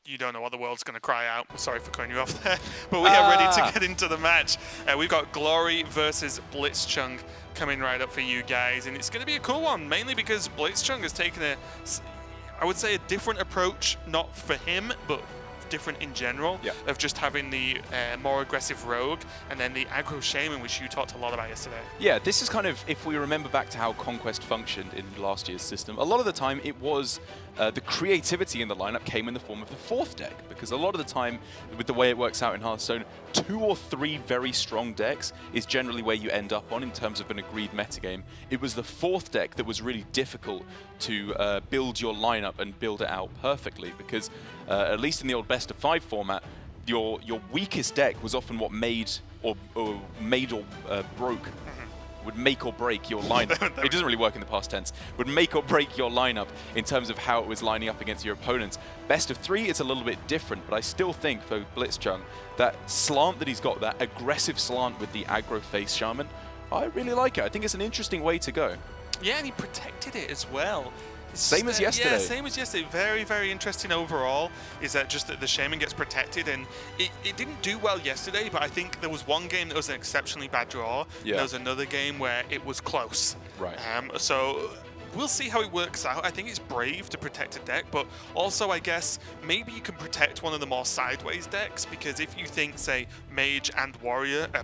you don't know what the world's going to cry out. Sorry for cutting you off there. But we are ready to get into the match. We've got Glory versus blitzchung coming right up for you guys. And it's going to be a cool one, mainly because blitzchung has taken I would say a different approach, not for him, but different in general, of just having the more aggressive rogue and then the aggro shaman, which you talked a lot about yesterday. Yeah, this is kind of, if we remember back to how Conquest functioned in last year's system, a lot of the time it was the creativity in the lineup came in the form of the fourth deck, because a lot of the time, with the way it works out in Hearthstone, 2 or 3 very strong decks is generally where you end up on in terms of an agreed metagame. It was the fourth deck that was really difficult to build your lineup and build it out perfectly, because at least in the old best of 5 format, your weakest deck was often what made or broke, would make or break your lineup. It doesn't really work in the past tense. Would make or break your lineup in terms of how it was lining up against your opponents. Best of 3 is a little bit different, but I still think for blitzchung, that slant that he's got, that aggressive slant with the aggro face shaman, I really like it. I think it's an interesting way to go. Yeah, and he protected it as well. Same as yesterday. Yeah, same as yesterday. Very, very interesting overall is that just that the shaman gets protected, and it didn't do well yesterday, but I think there was one game that was an exceptionally bad draw. Yeah. There was another game where it was close. Right. So we'll see how it works out. I think it's brave to protect a deck, but also I guess maybe you can protect one of the more sideways decks, because if you think, say, Mage and Warrior are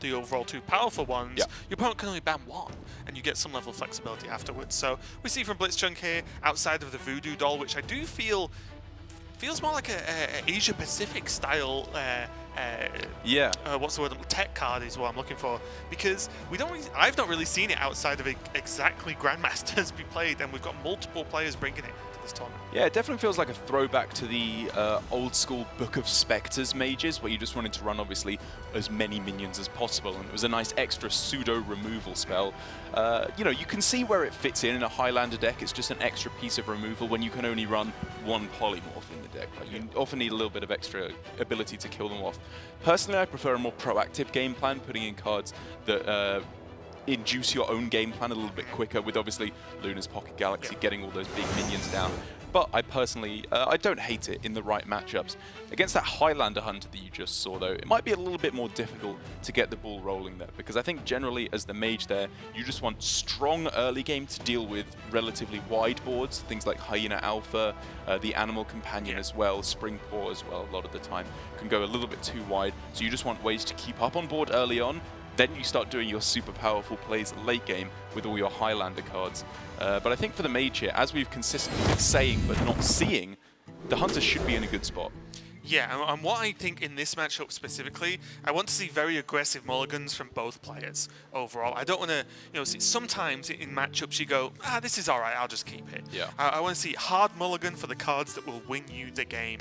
the overall 2 powerful ones, your opponent can only ban 1, and you get some level of flexibility afterwards. So we see from blitzchung here, outside of the Voodoo Doll, which I do feels more like a Asia-Pacific style what's the word? Tech card is what I'm looking for, because I've not really seen it outside of exactly Grandmasters be played, and we've got multiple players bringing it to this tournament. Yeah, it definitely feels like a throwback to the old school Book of Spectres mages, where you just wanted to run obviously as many minions as possible, and it was a nice extra pseudo removal spell. You know, you can see where it fits in a Highlander deck. It's just an extra piece of removal when you can only run 1 polymorph in the deck. Like, you often need a little bit of extra ability to kill them off. Personally, I prefer a more proactive game plan, putting in cards that induce your own game plan a little bit quicker, with obviously Luna's Pocket Galaxy getting all those big minions down. But I personally, I don't hate it in the right matchups. Against that Highlander Hunter that you just saw though, it might be a little bit more difficult to get the ball rolling there, because I think generally as the mage there, you just want strong early game to deal with relatively wide boards, things like Hyena Alpha, the Animal Companion as well, Spring Paw as well, a lot of the time can go a little bit too wide. So you just want ways to keep up on board early on. Then you start doing your super powerful plays late game with all your Highlander cards. But I think for the mage here, as we've consistently been saying but not seeing, the Hunter should be in a good spot. Yeah, and what I think in this matchup specifically, I want to see very aggressive mulligans from both players overall. I don't want to, see, sometimes in matchups you go, this is all right, I'll just keep it. Yeah. I want to see hard mulligan for the cards that will win you the game.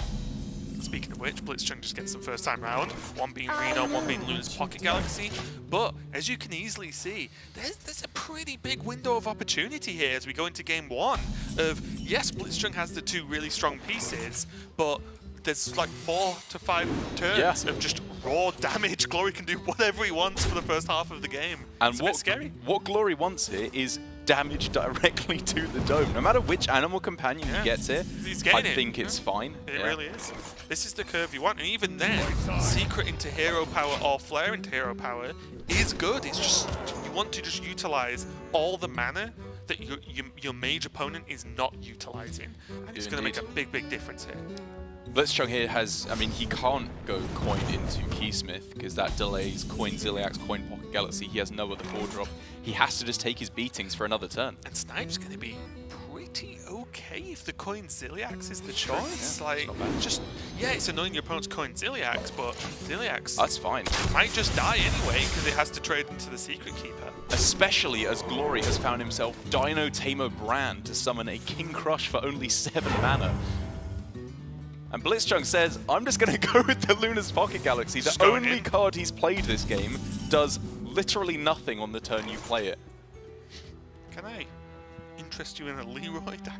Speaking of which, blitzchung just gets them first time round, one being Reno, one being Luna's Pocket Galaxy. But as you can easily see, there's a pretty big window of opportunity here as we go into game 1 of, yes, blitzchung has the 2 really strong pieces, but there's like 4 to 5 turns of just raw damage. Glory can do whatever he wants for the first half of the game. And it's a bit scary. What Glory wants here is damage directly to the dome. No matter which Animal Companion he gets here, I think it's fine. It really is. This is the curve you want, and even then, Secret into Hero Power or Flare into Hero Power is good. It's just, you want to just utilize all the mana that your mage opponent is not utilizing. And it's going to make a big, big difference here. blitzchung here has, I mean, he can't go coin into Keysmith because that delays coin Ziliax, coin Pocket Galaxy. He has no other 4-drop. He has to just take his beatings for another turn. And Snipe's going to be pretty okay if the coin Ziliax is the choice. It's annoying your opponent's coin Ziliax, but Ziliax, that's fine, might just die anyway because it has to trade into the Secret Keeper. Especially as Glory has found himself Dino Tamer Brand to summon a King Crush for only 7 mana. And blitzchung says, I'm just going to go with the Luna's Pocket Galaxy. The only card he's played this game does literally nothing on the turn you play it. Can I interest you in a Leroy deck?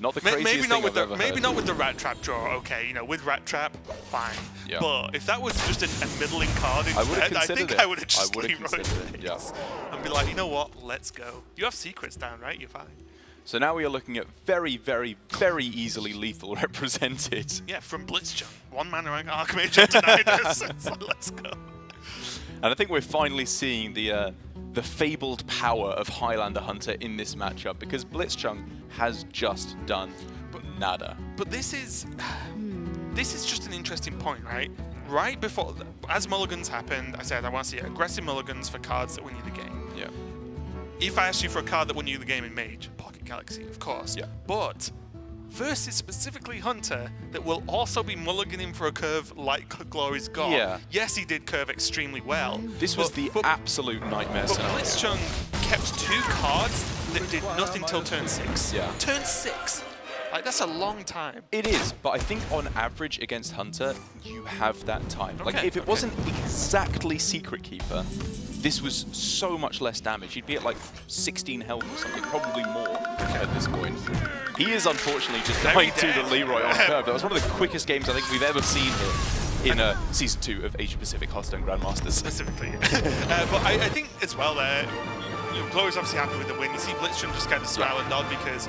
Not the craziest thing I've ever heard. Maybe not with the Rat Trap draw, okay, with Rat Trap, fine. Yeah. But if that was just a middling card instead, I think I would have just Leroyed it. And be like, you know what, let's go. You have secrets down, right? You're fine. So now we are looking at very, very, very easily lethal represented. Yeah, from blitzchung. 1 mana Archmage denied us. So let's go. And I think we're finally seeing the fabled power of Highlander Hunter in this matchup, because blitzchung has just done nada. But this is just an interesting point, right? Right before, as mulligans happened, I said I want to see aggressive mulligans for cards that win you the game. Yeah. If I asked you for a card that won you the game in Mage, Pocket Galaxy, of course. Yeah. But versus specifically Hunter, that will also be mulliganing for a curve like Glory's got. Yeah. Yes, he did curve extremely well. This was the absolute nightmare But scenario. blitzchung kept 2 cards that did nothing till turn 6. Yeah. Turn 6. Like, that's a long time. It is, but I think on average against Hunter, you have that time. Like, Okay, if it wasn't exactly Secret Keeper, this was so much less damage. He'd be at like 16 health or something, probably more at this point. He is unfortunately just Very dying to the dead. Leroy on curve. That was one of the quickest games I think we've ever seen here in Season 2 of Asia-Pacific Hearthstone Grandmasters. Specifically. But I think as well there, Glory's obviously happy with the win. You see blitzchung just kind of smile and nod because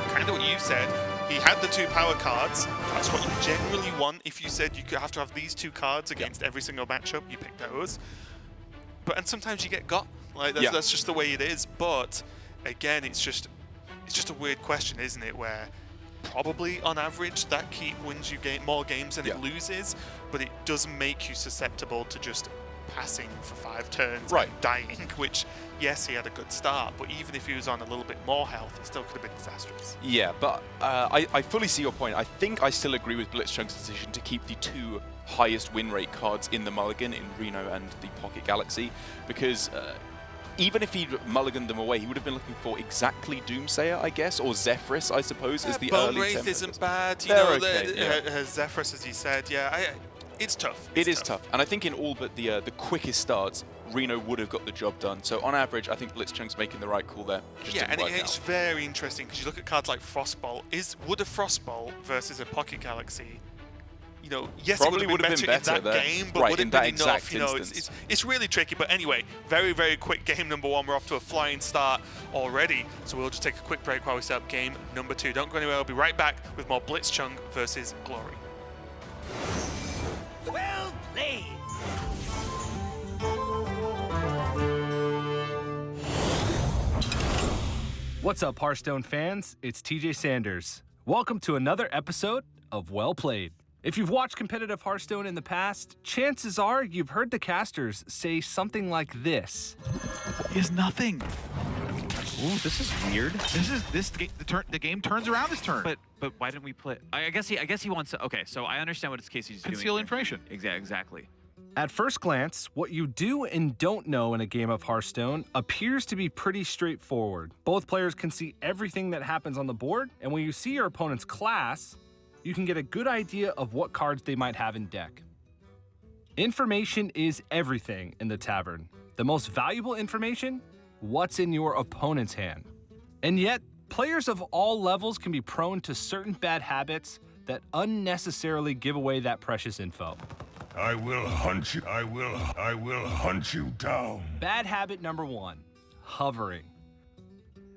kind of what you said, he had the 2 power cards. That's what you generally want. If you said you could have to have these 2 cards against every single matchup, you pick those. And sometimes you get got. Like that's just the way it is. But again, it's just a weird question, isn't it? Where probably on average that keep wins you more games than it loses, but it does make you susceptible to just passing for 5 turns and dying, which, yes, he had a good start, but even if he was on a little bit more health, it still could have been disastrous. Yeah, but I fully see your point. I think I still agree with blitzchung's decision to keep the 2 highest win rate cards in the mulligan, in Reno and the Pocket Galaxy, because even if he'd mulliganed them away, he would have been looking for exactly Doomsayer, I guess, or Zephrys, I suppose, is the Bone early Wraith template. isn't bad, you They're know, okay, Zephrys, as you said, it's tough. It is tough, and I think in all but the quickest starts, Reno would have got the job done. So on average, I think blitzchung's making the right call there. It's very interesting because you look at cards like Frostbolt. Would a Frostbolt versus a Pocket Galaxy? You know, yes, Probably it would have been better in that there. game, but Right, would it in been that enough? exact You know, instance. it's really tricky. But anyway, very, very quick game number 1. We're off to a flying start already. So we'll just take a quick break while we set up game number 2. Don't go anywhere. We'll be right back with more blitzchung versus Glory. Well played. What's up, Hearthstone fans? It's TJ Sanders. Welcome to another episode of Well Played. If you've watched competitive Hearthstone in the past, chances are you've heard the casters say something like this. He has nothing. Ooh, this is weird. The game turns around this turn. But why didn't we play? I guess he wants to. Okay, so I understand what Casey's doing. Conceal information. Exactly. At first glance, what you do and don't know in a game of Hearthstone appears to be pretty straightforward. Both players can see everything that happens on the board, and when you see your opponent's class, you can get a good idea of what cards they might have in deck. Information is everything in the Tavern. The most valuable information? What's in your opponent's hand. And yet, players of all levels can be prone to certain bad habits that unnecessarily give away that precious info. I will hunt you. I will hunt you down. Bad habit number 1, hovering.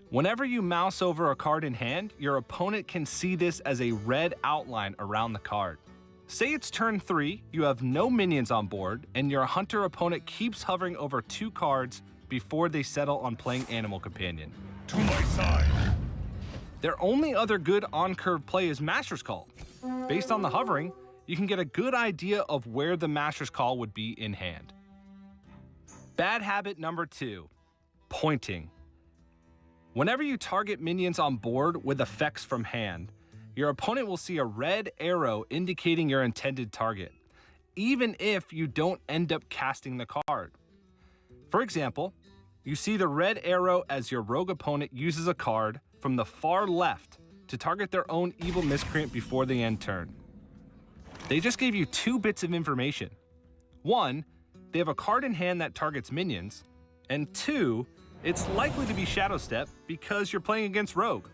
Whenever you mouse over a card in hand, your opponent can see this as a red outline around the card. Say it's turn 3, you have no minions on board, and your hunter opponent keeps hovering over 2 cards before they settle on playing Animal Companion. To my side. Their only other good on-curve play is Master's Call. Based on the hovering, you can get a good idea of where the Master's Call would be in hand. Bad habit number 2, pointing. Whenever you target minions on board with effects from hand, your opponent will see a red arrow indicating your intended target, even if you don't end up casting the card. For example, you see the red arrow as your rogue opponent uses a card from the far left to target their own evil miscreant before they end turn. They just gave you 2 bits of information. 1, they have a card in hand that targets minions, and 2, it's likely to be Shadow Step because you're playing against Rogue.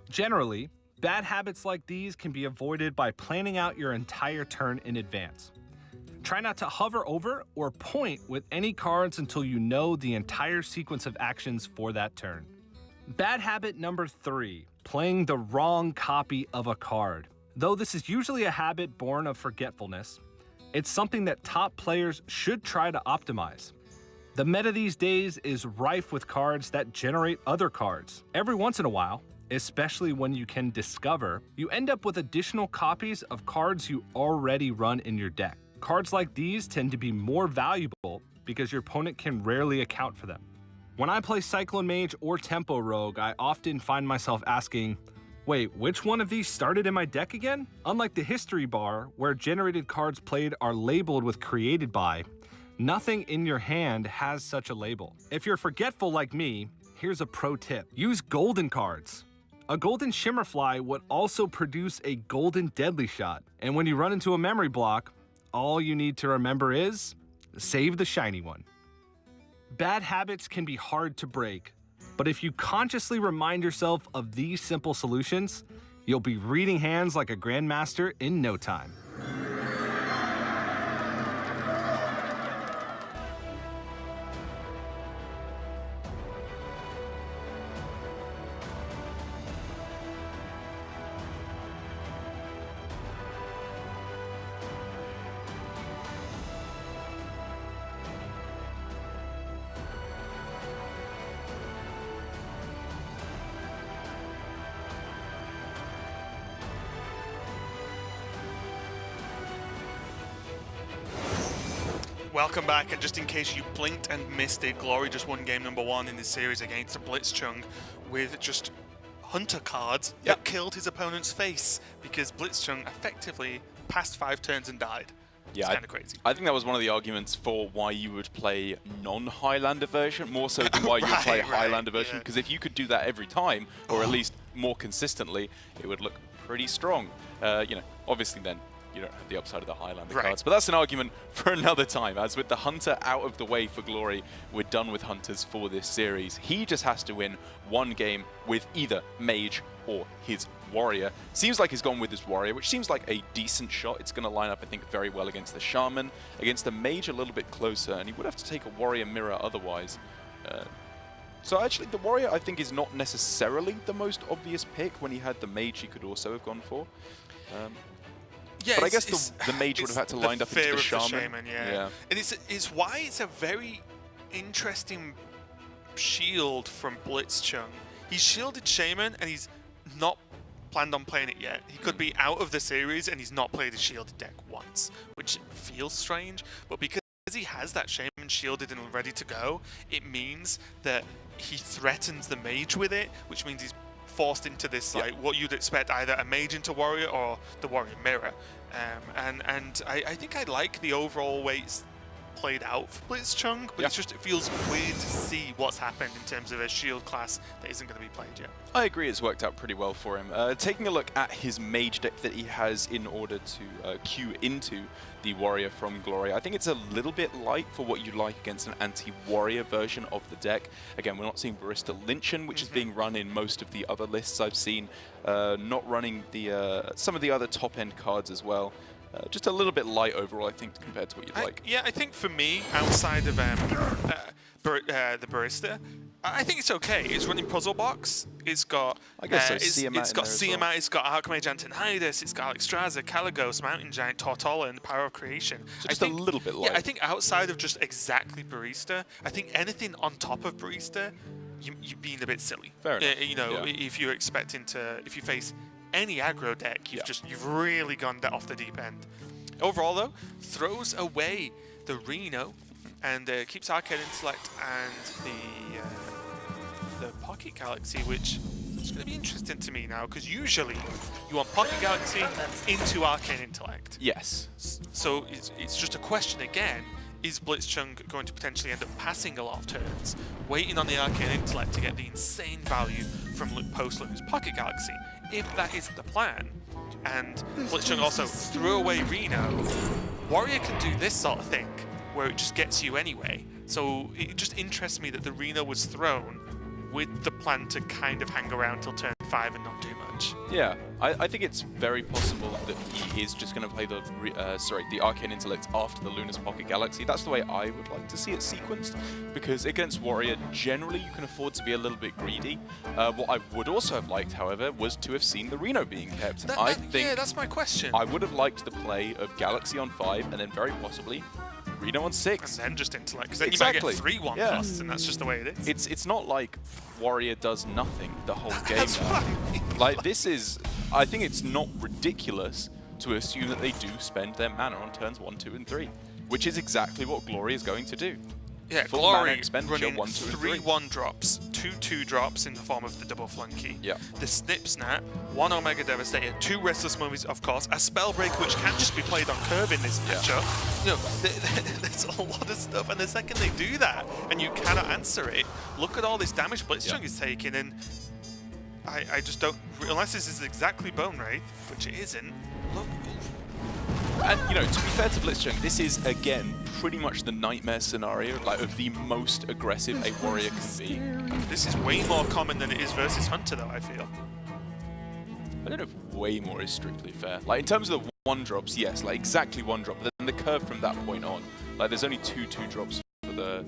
Generally, bad habits like these can be avoided by planning out your entire turn in advance. Try not to hover over or point with any cards until you know the entire sequence of actions for that turn. Bad habit number 3, playing the wrong copy of a card. Though this is usually a habit born of forgetfulness, it's something that top players should try to optimize. The meta these days is rife with cards that generate other cards. Every once in a while, especially when you can discover, you end up with additional copies of cards you already run in your deck. Cards like these tend to be more valuable because your opponent can rarely account for them. When I play Cyclone Mage or Tempo Rogue, I often find myself asking, wait, which one of these started in my deck again? Unlike the history bar, where generated cards played are labeled with created by, nothing in your hand has such a label. If you're forgetful like me, here's a pro tip. Use golden cards. A golden Shimmerfly would also produce a golden Deadly Shot. And when you run into a memory block, all you need to remember is, save the shiny one. Bad habits can be hard to break, but if you consciously remind yourself of these simple solutions, you'll be reading hands like a grandmaster in no time. Welcome back, and just in case you blinked and missed it, Glory just won game number 1 in this series against a blitzchung with just hunter cards that killed his opponent's face because blitzchung effectively passed 5 turns and died. Yeah, it's kind of crazy. I think that was one of the arguments for why you would play non-Highlander version, more so than why you would play Highlander version, because if you could do that every time, or at least more consistently, it would look pretty strong. You know, obviously then you don't have the upside of the Highlander cards, but that's an argument for another time. As with the Hunter out of the way for Glory, we're done with Hunters for this series. He just has to win one game with either Mage or his Warrior. Seems like he's gone with his Warrior, which seems like a decent shot. It's going to line up, I think, very well against the Shaman. Against the Mage, a little bit closer, and he would have to take a Warrior Mirror otherwise. So actually, the Warrior, I think, is not necessarily the most obvious pick. When he had the Mage, he could also have gone for. Yeah, but I guess the Mage would have had to line up into the Shaman. Yeah. And it's why it's a very interesting shield from blitzchung. He's shielded Shaman, and he's not planned on playing it yet. He could be out of the series, and he's not played a shielded deck once, which feels strange. But because he has that Shaman shielded and ready to go, it means that he threatens the Mage with it, which means he's forced into this, like, what you'd expect, either a Mage into Warrior or the Warrior Mirror. And I think I like the overall way it's played out for blitzchung, but it feels weird to see what's happened in terms of a shield class that isn't going to be played yet. I agree, it's worked out pretty well for him. Taking a look at his Mage deck that he has in order to queue into the Warrior from Glory, I think it's a little bit light for what you'd like against an anti-Warrior version of the deck. Again, we're not seeing Barista Lynchin, which is being run in most of the other lists I've seen. Not running the some of the other top-end cards as well. Just a little bit light overall, I think, compared to what you'd like. Yeah, I think for me, outside of the Barista, I think it's okay. It's running Puzzle Box. It's got it's got Siamat, it's got Archmage Antonidas, it's got Alexstrasza, Caligos, Mountain Giant, Tortola, and the Power of Creation. So just a little bit light. Yeah, I think outside of just exactly Barista, I think anything on top of Barista, you're being a bit silly. Fair enough. You know, if you're expecting to, if you face any aggro deck, you've really gone off the deep end. Overall, though, throws away the Reno and keeps Arcane Intellect and the Pocket Galaxy, which is going to be interesting to me now, because usually you want Pocket Galaxy into Arcane Intellect. Yes. So it's just a question again. Is blitzchung going to potentially end up passing a lot of turns, waiting on the Arcane Intellect to get the insane value from post-Luna's Pocket Galaxy? If that isn't the plan, and blitzchung also threw away Reno, Warrior can do this sort of thing, where it just gets you anyway. So it just interests me that the Reno was thrown with the plan to kind of hang around till turn 5 and not do much. Yeah, I think it's very possible that he is just going to play the Arcane Intellect after the Luna's Pocket Galaxy. That's the way I would like to see it sequenced, because against Warrior, generally you can afford to be a little bit greedy. What I would also have liked, however, was to have seen the Reno being kept. Yeah, that's my question. I would have liked the play of Galaxy on 5 and then very possibly Reno on 6. And then just Intellect, because then Exactly. you might get 3 1 costs, and that's just the way it is. It's not like Warrior does nothing the whole game. That's what I mean. Like, this is... I think it's not ridiculous to assume that they do spend their mana on turns 1, 2, and 3, which is exactly what Glory is going to do. Yeah, Full mana Glory expenditure, running 1, 2, and 3 3. 1-drops, 2 2-drops in the form of the double flunky. Yeah. The Snip Snap, 1 Omega Devastator, 2 Restless Mummies, of course, a Spellbreaker which can just be played on curve in this matchup. You know, there's a lot of stuff, and the second they do that, and you cannot answer it, look at all this damage Blitzchung is taking, and I just don't, unless this is exactly Bone Wraith, which it isn't, look. And, you know, to be fair to Blitzchung, this is, again, pretty much the nightmare scenario, like, of the most aggressive a warrior can be. This is way more common than it is versus Hunter, though, I feel. I don't know if way more is strictly fair. Like, in terms of the 1-drops, yes, like, exactly 1-drop, but then the curve from that point on, like, there's only 2 2-drops for the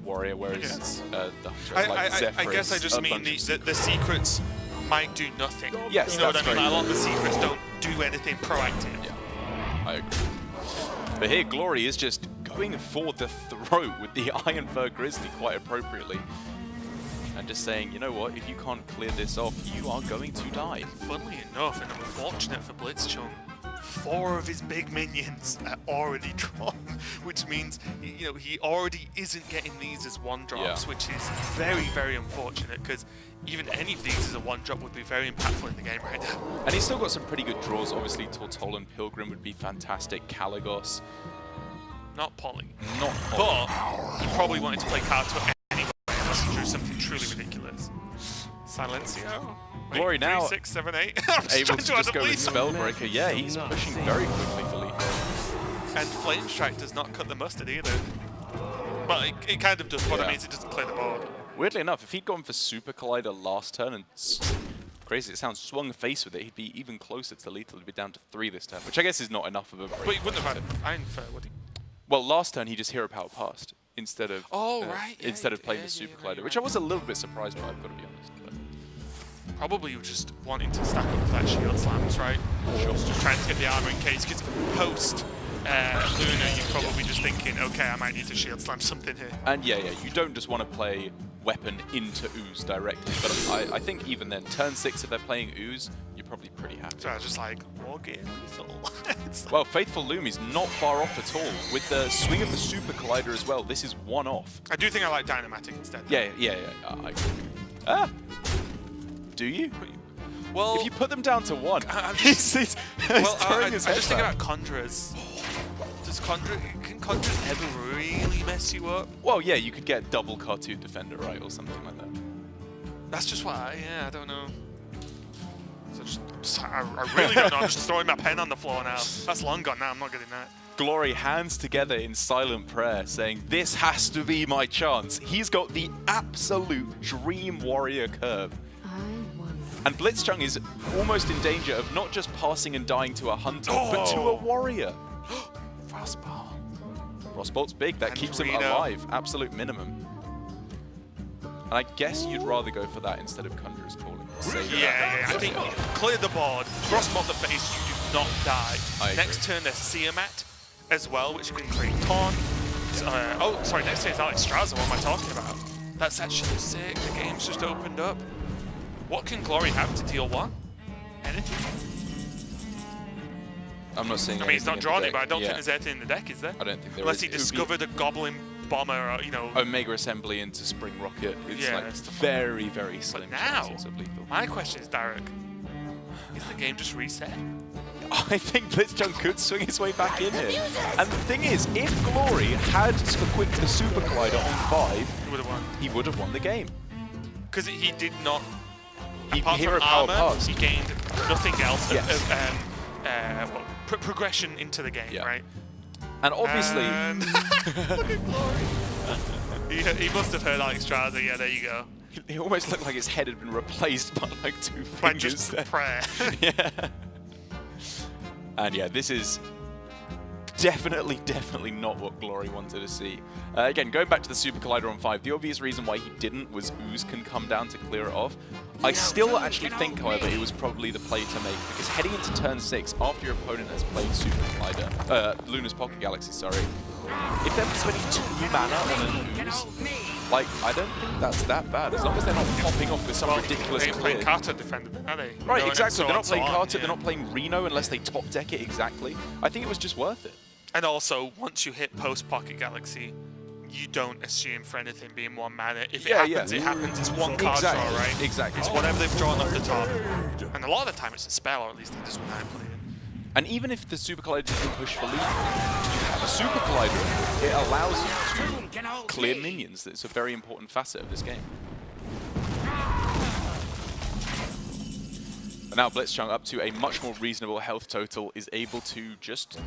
warrior, whereas the Hunter, like, Zephyr I guess I just mean the secrets might do nothing. Yes, you know what that's I mean? very Like, a lot of the secrets don't do anything proactive. Yeah, I agree. But here, Glory is just going for the throat with the Iron Fur Grizzly quite appropriately. And just saying, you know what, if you can't clear this off, you are going to die. Funnily enough, and unfortunate for Blitzchung, 4 of his big minions are already drawn, which means, you know, he already isn't getting these as 1-drops, which is very, very unfortunate, because even any of these as a 1-drop would be very impactful in the game right now. And he's still got some pretty good draws. Obviously, Tortolan Pilgrim would be fantastic. Caligos. Not Polly. Not Polly. But he probably wanted to play cards anyway, unless he drew something truly ridiculous. Silencio. Wait, Glory 3, now 6, 7, 8. able to just go with Spellbreaker. Yeah, he's pushing very quickly for lethal. And Flame Strike does not cut the mustard either. But it kind of does. What it means, it doesn't clear the board. Weirdly enough, if he'd gone for Super Collider last turn and, crazy it sounds, swung face with it, he'd be even closer to lethal. He'd be down to 3 this turn, which I guess is not enough of a break. But he wouldn't have had Iron Fur, would he? Well, last turn he just Hero Power passed instead of right. Yeah, instead of playing the Super Collider, which I was a little bit surprised by, I've got to be honest. But Probably just wanting to stack up for that shield slams, right? Sure. Just trying to get the armor in case, because post Luna, you're probably just thinking, okay, I might need to shield slam something here. And yeah, you don't just want to play weapon into Ooze directly, but I think even then, turn 6 if they're playing Ooze, you're probably pretty happy. So I was just like, war game lethal. Well, Faithful Loom is not far off at all. With the swing of the Super Collider as well, this is 1 off. I do think I like Dynamatic instead. Yeah. I agree. Do you? Well, if you put them down to 1, I'm he's just head thinking back. about Conjurers. Can Conjurers ever really mess you up? Well, yeah, you could get double Cartoon Defender, right, or something like that. That's just what I don't know. So I really don't know. I'm just throwing my pen on the floor now. That's long gone now. I'm not getting that. Glory hands together in silent prayer, saying, this has to be my chance. He's got the absolute dream warrior curve. And Blitzchung is almost in danger of not just passing and dying to a hunter, but to a warrior. Frostball. Frostbolt's big. That And keeps him Reno. alive. Absolute minimum. And I guess you'd rather go for that instead of Conjurer's Calling. Yeah. I think clear the board. Frostbolt the face. You do not die. I Next turn there's Siamat as well, which can create taunt. Sorry. Next turn is Alex Straza. What am I talking about? That's actually sick. The game's just opened up. What can Glory have to deal 1? Anything? I'm not saying. I mean, he's not drawn it, but I don't think there's there's anything in the deck, is there? I don't think there Unless is. he It would be discovered a Goblin Bomber, or, you know. Omega Assembly into Spring Rocket. It's Yeah, like that's the very, very slim now, chances of lethal. my question is, Derek, is the game just reset? I think Blitzchung could swing his way back in here. And the thing is, if Glory had equipped the Super Collider on 5, He would have won. he would have won the game. Because he did not, He apart Hero from Power armor, passed. he gained nothing else Yes. of progression into the game, Yeah. right? And obviously, And look at Glory. He must have heard Alex Straza, yeah, there you go. It almost looked like his head had been replaced by like 2 By fingers just there. prayer. Yeah. And yeah, this is definitely not what Glory wanted to see. Again, going back to the Super Collider on 5, the obvious reason why he didn't was Ooze can come down to clear it off. I still actually think, however, it was probably the play to make, because heading into turn 6, after your opponent has played Super Collider, Luna's Pocket Galaxy, sorry, if they're spending 2 mana on an Ooze, like, I don't think that's that bad, as long as they're not popping off with some ridiculous They ain't playing clear. Karta Defender, are they? Right, You know, exactly. They're not playing Karta, yeah. they're not playing Reno unless they top deck it exactly. I think it was just worth it. And also, once you hit post Pocket Galaxy, you don't assume for anything being 1 mana. If it happens, it happens. It's 1 card Exactly, draw, right? exactly. It's whatever they've drawn off the top. And a lot of the time it's a spell, or at least that is when I play it. And even if the Super Collider doesn't push for lead, you have a Super Collider. It allows you to clear minions. That's a very important facet of this game. But now Blitzchung, up to a much more reasonable health total, is able to just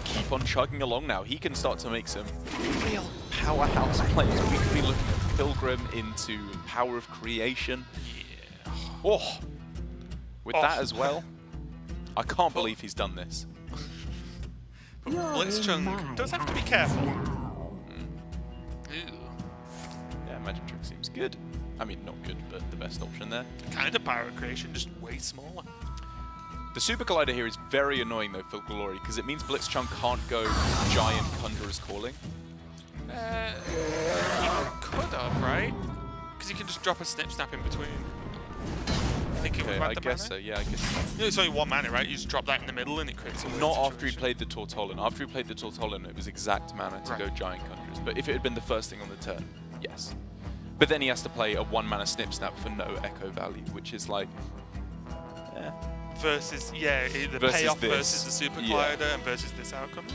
keep on chugging along now. He can start to make some real powerhouse plays. We could be looking at Pilgrim into Power of Creation. Yeah. Oh, with that as well. I can't believe he's done this. But Blitzchung does have to be careful. Yeah, Magic Trick seems good. I mean, not good, but the best option there. Kind of Power Creation, just way smaller. The Super Collider here is very annoying, though, for Glory, because it means Blitzchung can't go Giant Conjurer's Calling. He could have, right? Because you can just drop a Snip Snap in between. Thinking Okay, about I the guess mana? so, yeah, I guess so. You know, it's only 1 mana, right? You just drop that in the middle and it creates a weird Not after he situation. played the Tortolan. After he played the Tortolan, it was exact mana to go Giant Conjurers. But if it had been the first thing on the turn, yes. But then he has to play a 1 mana Snip Snap for no Echo value, which is like, Versus, yeah, the Versus payoff this. versus the Super Yeah. Collider and versus this outcome.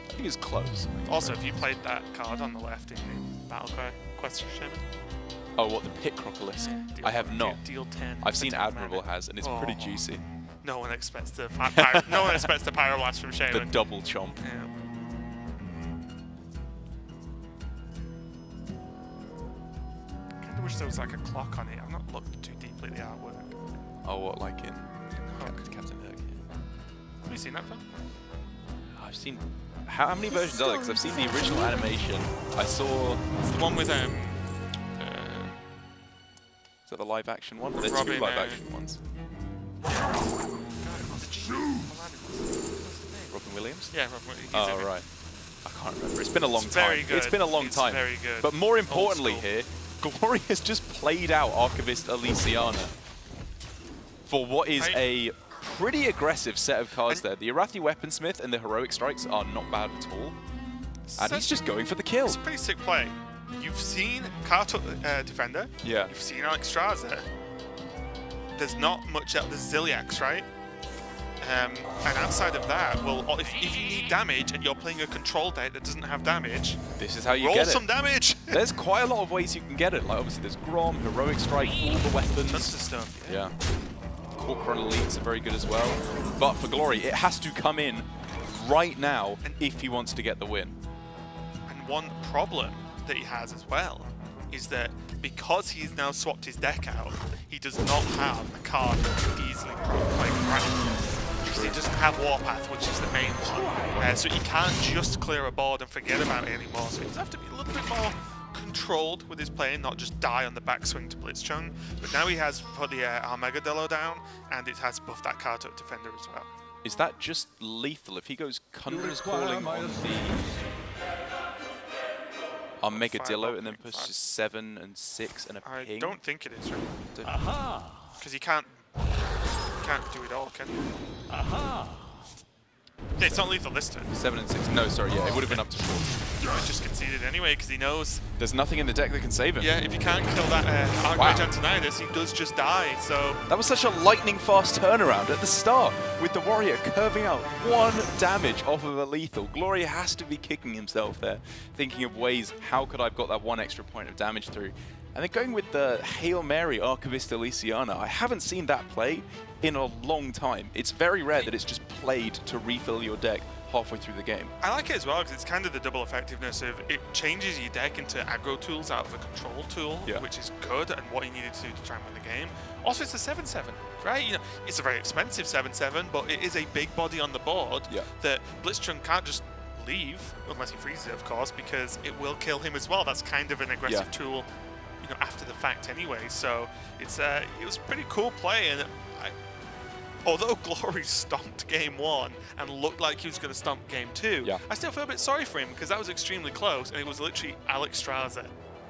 I think it's close. Also, if you played that card on the left in the Battle Quest Shaman, Oh, what, the Pit Crocolisk? I have not. Deal 10. I've seen for 10 Admirable mana. has, and it's pretty juicy. No one expects the no one expects the Pyroblast from The Shaman. double chomp. Yeah. Kind of wish there was like a clock on it. I've not looked too deeply at the artwork. Oh, what, like in Hook. Captain Hook? Have you seen that film? I've seen... How many versions are there? Because I've seen the original animation. I saw... It's the one with Is that the live action one? There's 2 Robin, live action ones. Robin Williams? yeah, Robin, he's Oh, in it. right. I can't remember. It's been a long It's time. very good. It's been a long It's time. very good. But more Old importantly school. here, Glory has just played out Archivist Elysiana for what is a pretty aggressive set of cards there. The Arathi Weaponsmith and the Heroic Strikes are not bad at all. And he's just going for the kill. It's a pretty sick play. You've seen Karta Defender. Yeah. You've seen Alexstrasza. There's not much else. There's Ziliax, right? And outside of that, well, if you need damage and you're playing a control deck that doesn't have damage, This is how you roll get some it. damage. There's quite a lot of ways you can get it. Like obviously there's Grom, Heroic Strike, all the weapons. Tons of stuff. Yeah. Corcoran Elites are very good as well. But for Glory, it has to come in right now if he wants to get the win. And one problem that he has as well is that because he's now swapped his deck out, he does not have a card that can easily play Grand. Because he doesn't have Warpath, which is the main one. So he can't just clear a board and forget about it anymore. So he does have to be a little bit more controlled with his play and not just die on the backswing to Blitzchung. But now he has put the Armageddon down, and it has buffed that card to Defender as well. Is that just lethal? If he goes Conjurer's Calling on the Armageddon and then pushes 7 and 6 and a I ping? don't think it is, right? Don't- Because he can't do it all, can he? Yeah, it's not lethal this turn. 7 and 6. No, sorry, yeah, it would have been up to 4. He just conceded anyway because he knows. There's nothing in the deck that can save him. Yeah, if you can't kill that Archmage Antonidas, he does just die. So That was such a lightning fast turnaround at the start with the Warrior curving out 1 damage off of a lethal. Glory has to be kicking himself there, thinking of ways, how could I have got that 1 extra point of damage through? And then going with the Hail Mary Archivist Elysiana, I haven't seen that play in a long time. It's very rare that it's just played to refill your deck halfway through the game. I like it as well because it's kind of the double effectiveness of it changes your deck into aggro tools out of a control tool, which is good and what you needed to do to try and win the game. Also, it's a 7/7, right? You know, it's a very expensive 7/7, but it is a big body on the board that blitzchung can't just leave, unless he freezes it, of course, because it will kill him as well. That's kind of an aggressive tool, you know, after the fact anyway. So it's it was pretty cool play, and although Glory stomped game 1 and looked like he was going to stomp game 2, I still feel a bit sorry for him because that was extremely close, and it was literally Alex Straza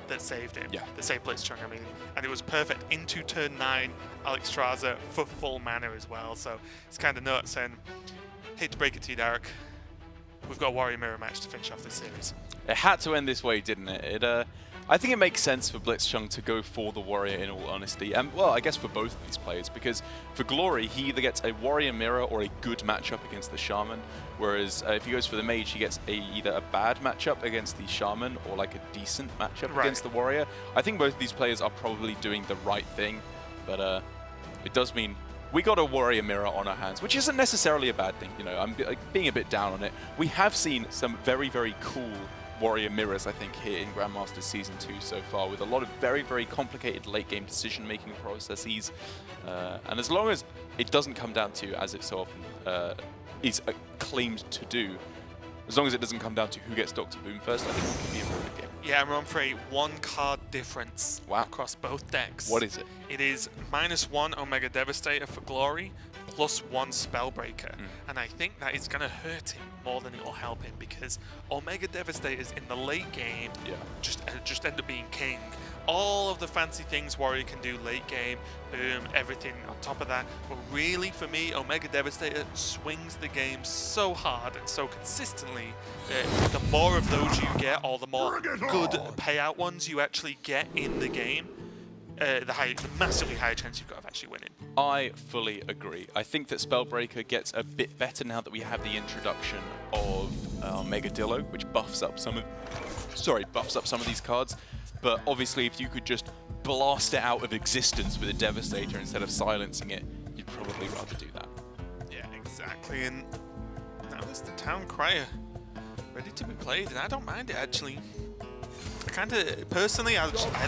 that saved him. That saved blitzchung, I mean, and it was perfect into turn 9. Alex Straza for full mana as well, so it's kind of nuts. And hate to break it to you, Derek, we've got a Warrior Mirror match to finish off this series. It had to end this way, didn't it? I think it makes sense for blitzchung to go for the Warrior, in all honesty. And, well, I guess for both of these players, because for Glory, he either gets a Warrior Mirror or a good matchup against the Shaman, whereas if he goes for the Mage, he gets either a bad matchup against the Shaman or like a decent matchup against the Warrior. I think both of these players are probably doing the right thing, but it does mean we got a Warrior Mirror on our hands, which isn't necessarily a bad thing. You know, I'm being a bit down on it. We have seen some very, very cool Warrior Mirrors, I think, here in Grandmasters Season 2 so far, with a lot of very, very complicated late-game decision-making processes. And as long as it doesn't come down to, as it so often is claimed to do, as long as it doesn't come down to who gets Dr. Boom first, I think it can be a very good game. Yeah, I'm on for a 1-card difference across both decks. What is it? It is -1 Omega Devastator for Glory, +1 Spellbreaker. And I think that is going to hurt him more than it will help him, because Omega Devastators in the late game just end up being king. All of the fancy things Warrior can do late game, boom, everything on top of that. But really, for me, Omega Devastator swings the game so hard and so consistently that the more of those you get, or the more good payout ones you actually get in the game, the massively higher chance you've got of actually winning. I fully agree. I think that Spellbreaker gets a bit better now that we have the introduction of Megadillo, which buffs up some of these cards. But obviously, if you could just blast it out of existence with a Devastator instead of silencing it, you'd probably rather do that. Yeah, exactly. And now there's the Town Crier ready to be played, and I don't mind it actually. Personally, I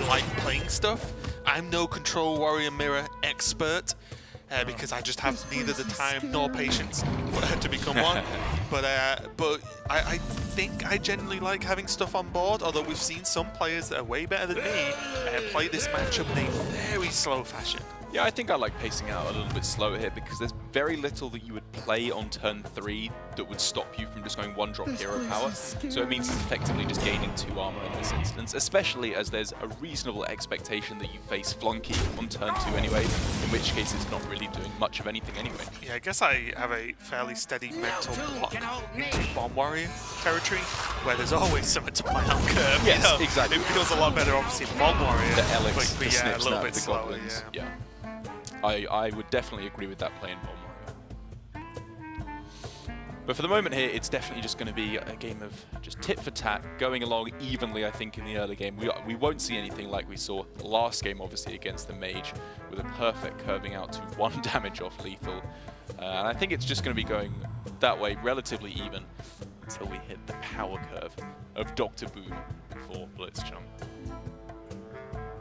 like playing stuff. I'm no Control Warrior Mirror expert, because I just have neither the time nor patience to become one. But I think I generally like having stuff on board, although we've seen some players that are way better than me play this matchup in a very slow fashion. Yeah, I think I like pacing out a little bit slower here, because there's very little that you would play on turn 3 that would stop you from just going 1-drop hero power. So it means it's effectively just gaining 2 armor in this instance, especially as there's a reasonable expectation that you face Flunky on turn 2 anyway, in which case it's not really doing much of anything anyway. Yeah, I guess I have a fairly steady mental block into Bomb Warrior territory, where there's always something to play on curve. Yes, you know? exactly. It feels a lot better, obviously, in Bomb Warrior. The Alex, but the yeah, snip a little snap, bit the slower, goblins. yeah. I would definitely agree with that play in Bomb Warrior. But for the moment here, it's definitely just going to be a game of just tit for tat, going along evenly, I think, in the early game. We won't see anything like we saw last game, obviously, against the Mage, with a perfect curving out to 1 damage off lethal. And I think it's just going to be going that way, relatively even, until we hit the power curve of Dr. Boom for blitzchung.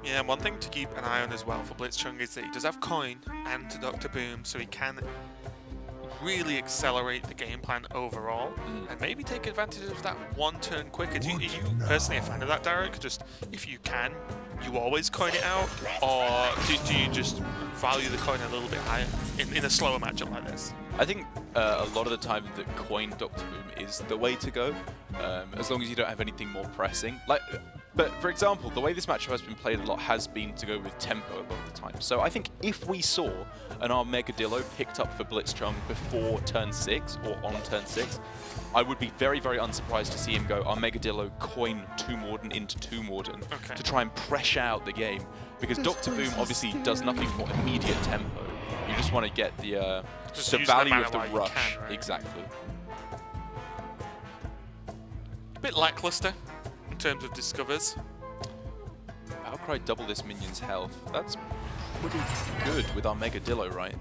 Yeah, and one thing to keep an eye on as well for blitzchung is that he does have Coin and Dr. Boom, so he can really accelerate the game plan overall, and maybe take advantage of that 1 turn quicker. Are you personally a fan of that, Derek? Just, if you can, you always coin it out, or do you just value the coin a little bit higher in a slower matchup like this? I think a lot of the time that coin Dr. Boom is the way to go, as long as you don't have anything more pressing. But for example, the way this matchup has been played a lot has been to go with tempo a lot of the time. So I think if we saw an Armegadillo picked up for blitzchung before turn 6 or on turn 6, I would be very, very unsurprised to see him go Armegadillo coin 2 Morden into 2 Morden to try and pressure out the game. Because Dr. Boom obviously does nothing for immediate tempo. You just want to get the value of the rush. Right? Exactly. A bit lackluster in terms of discovers. Outcry double this minion's health. That's pretty good with our Mega Dillo, right?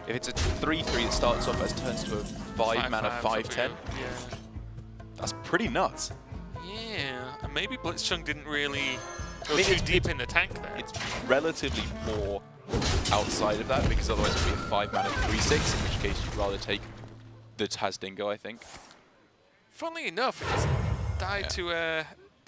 If it's a 3-3 that starts off as turns to a 5 mana 5/10, Yeah. that's pretty nuts. Yeah, and maybe blitzchung didn't really go mean, too it's- deep in the tank there. It's relatively poor outside of that, because otherwise it would be a 5 mana 3/6, in which case you'd rather take the Taz Dingo, I think. Funnily enough, it just died to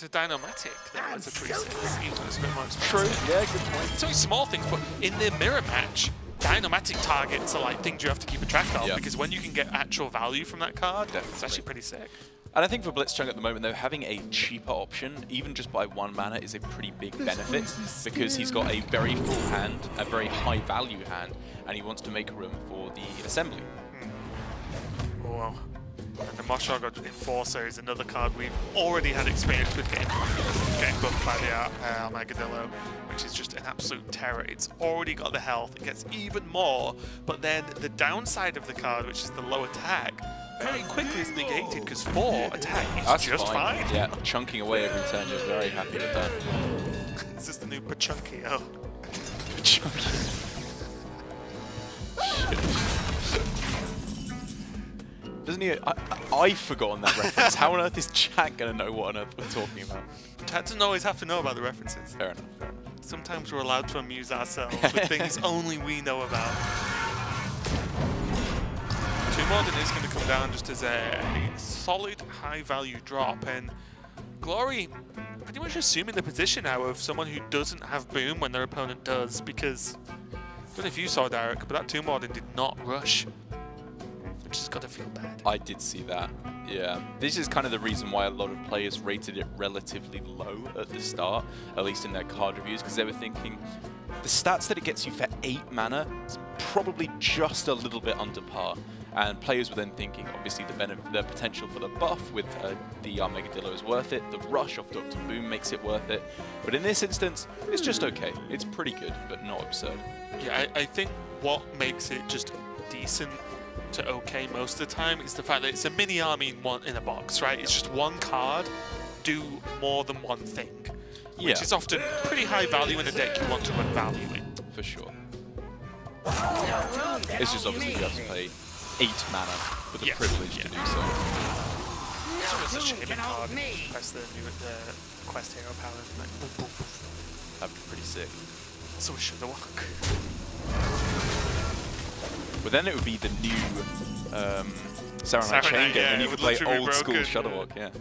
Dynomatic. That was a 3/6, even though it's a bit more expensive. Yeah, good point. It's only small things, but in the mirror match, Dynomatic targets are like things you have to keep a track of, Yeah. because when you can get actual value from that card, it's Definitely. actually pretty sick. And I think for blitzchung at the moment, though, having a cheaper option, even just by 1 mana, is a pretty big benefit, because he's got a very full hand, a very high value hand, and he wants to make room for the assembly. Oh, and the Moshog Enforcer is another card we've already had experience with getting buffed by the Armagadillo, which is just an absolute terror. It's already got the health, it gets even more, but then the downside of the card, which is the low attack, very quickly is negated, because 4 attack is That's just fine. Yeah, chunking away every turn, you're very happy with that. This is the new Pachunky. Oh. Doesn't he? I've forgotten that reference. How on earth is chat going to know what on earth we're talking about? Chat doesn't always have to know about the references. Fair enough, fair enough. Sometimes we're allowed to amuse ourselves with things only we know about. Two Modern is going to come down just as a solid high value drop, and Glory pretty much assuming the position now of someone who doesn't have boom when their opponent does, because I don't know if you saw, Derek, but that Two Modern did not rush, which has got to feel bad. I did see that, yeah. This is kind of the reason why a lot of players rated it relatively low at the start, at least in their card reviews, because they were thinking the stats that it gets you for 8 mana is probably just a little bit under par. And players were then thinking, obviously, the potential for the buff with the Armagadillo is worth it. The rush off Dr. Boom makes it worth it. But in this instance, it's just okay. It's pretty good, but not absurd. Yeah, I think what makes it just decent to okay most of the time is the fact that it's a mini army in a box, right? It's just one card, do more than one thing, which is often pretty high value in a deck you want to run value in. For sure. It's just obviously you have to pay 8 mana for the privilege to do so. It's a shame card. Press the quest hero power and like boom, boom, boom. That'd be pretty sick. So it should walk. But then it would be the new Samurai Chain game, and you could play old school Shuttlewalk, yeah.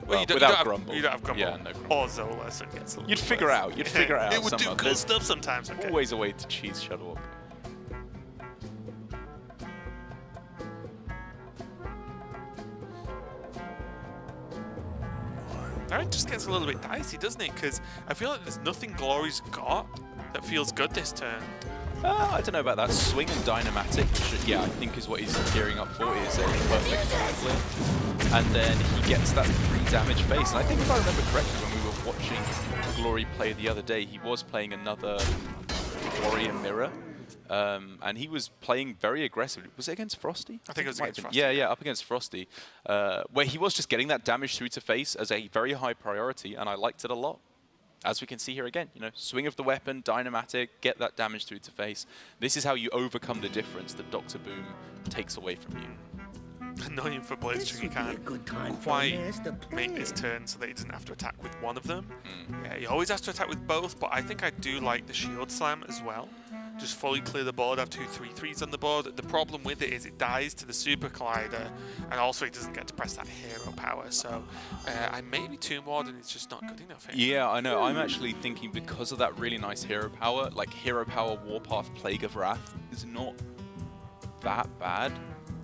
Well, you don't, without have Grumble. You don't have Grumble. Yeah, no Grumble. Or Zola, so it gets a little You'd figure worse. out. You'd figure out. It would do somehow. cool There's stuff sometimes. Okay. always a way to cheese Shuttlewalk. It just gets a little bit dicey, doesn't it? Because I feel like there's nothing Glory's got that feels good this turn. I don't know about that. Swing and Dynamatic, which, yeah, I think is what he's gearing up for, is a perfect tackling. And then he gets that 3 damage face. And I think if I remember correctly, when we were watching Glory play the other day, he was playing another Warrior Mirror. And he was playing very aggressively. Was it against Frosty? I think it was against Frosty. Yeah, up against Frosty. Where he was just getting that damage through to face as a very high priority, and I liked it a lot. As we can see here again, you know, swing of the weapon, Dynamatic, get that damage through to face. This is how you overcome the difference that Dr. Boom takes away from you. Annoying for blitzchung, you can't quite make this turn so that he doesn't have to attack with one of them. Yeah, he always has to attack with both, but I think I do like the shield slam as well. Just fully clear the board, have 2 3/3s on the board. The problem with it is it dies to the Super Collider, and also he doesn't get to press that hero power. So I maybe Tomb Warden is just not good enough here. Yeah, I know. I'm actually thinking because of that really nice hero power, like hero power Warpath Plague of Wrath is not that bad.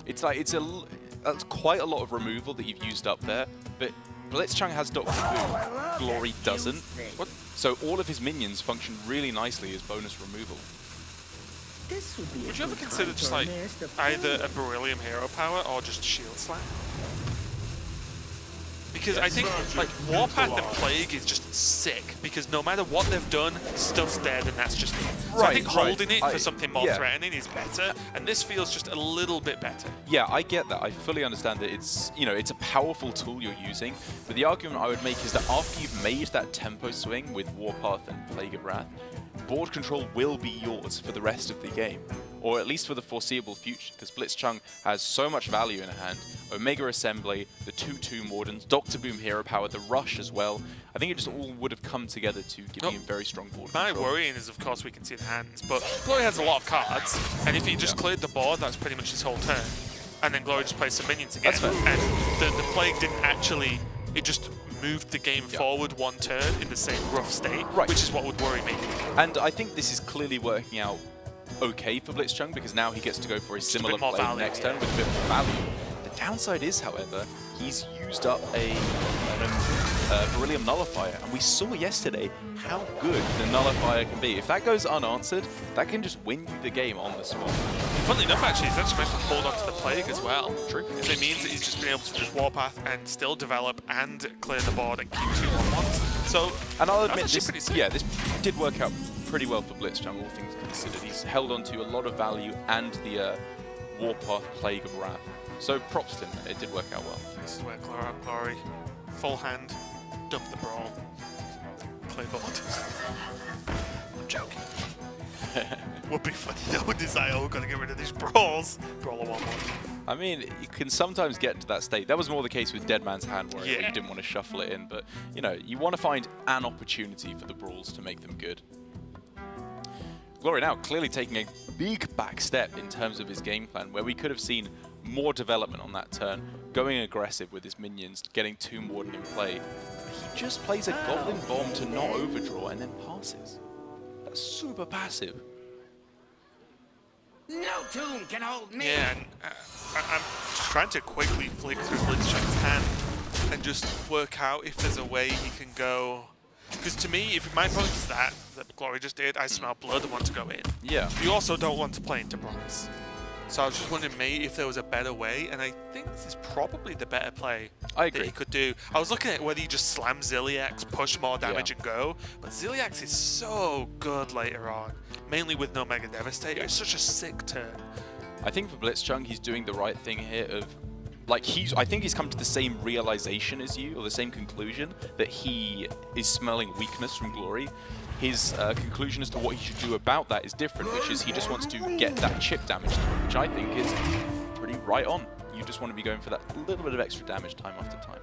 It's like that's quite a lot of removal that you've used up there, but blitzchung has Dr. Boom, Glory doesn't. What? So all of his minions function really nicely as bonus removal. Would you ever consider just like either a Beryllium hero power or just shield slam? Because I think like Warpath and Plague is just sick, because no matter what they've done, stuff's dead and that's just it. So I think holding it for something more threatening is better, and this feels just a little bit better. Yeah, I get that. I fully understand that it's, you know, it's a powerful tool you're using, but the argument I would make is that after you've made that tempo swing with Warpath and Plague of Wrath, board control will be yours for the rest of the game, or at least for the foreseeable future, because blitzchung has so much value in hand. Omega Assembly, the 2 Wardens, Dr. Boom Hero Power, the Rush as well. I think it just all would have come together to give you very strong board My control. worrying is, of course, we can see the hands, but Glory has a lot of cards, and if he just cleared the board, that's pretty much his whole turn. And then Glory just plays some minions again. That's fair. And the Plague didn't actually, it just moved the game forward one turn in the same rough state, which is what would worry me. And I think this is clearly working out okay for blitzchung, because now he gets to go for a similar play next turn with a bit more value. The downside is, however, he's used up a Beryllium Nullifier, and we saw yesterday how good the Nullifier can be. If that goes unanswered, that can just win you the game on the spot. Funnily enough, actually, he's actually managed to hold on to the Plague as well. True. If it means that he's just been able to just Warpath and still develop and clear the board and keep 2 on 1. So, and I'll admit, this did work out pretty well for blitzchung, all things considered. He's held on to a lot of value and the Warpath Plague of Wrath. So props to him, it did work out well. This is where Glory, full hand, dump the brawl, play board. I'm joking. Would be funny though, Desire, we're gonna get rid of these brawls. Brawler 1-1. I mean, you can sometimes get to that state. That was more the case with Dead Man's Hand, where you didn't want to shuffle it in, but you know, you want to find an opportunity for the brawls to make them good. Glory now clearly taking a big back step in terms of his game plan, where we could have seen more development on that turn, going aggressive with his minions, getting Tomb Warden in play. He just plays a Goblin Bomb to not overdraw and then passes. That's super passive. No tomb can hold me! Yeah, and I'm just trying to quickly flick through blitzchung's hand and just work out if there's a way he can go. Because to me, if my point is that Glory just did, I smell blood and want to go in. Yeah. You also don't want to play into bronze. So I was just wondering maybe if there was a better way, and I think this is probably the better play that he could do. I was looking at whether you just slam Ziliax, push more damage and go, but Ziliax is so good later on, mainly with no Mega Devastator. It's such a sick turn. I think for blitzchung, he's doing the right thing here of, like, I think he's come to the same realization as you, or the same conclusion, that he is smelling weakness from Glory. His conclusion as to what he should do about that is different, which is he just wants to get that chip damage time, which I think is pretty right on. You just want to be going for that little bit of extra damage time after time.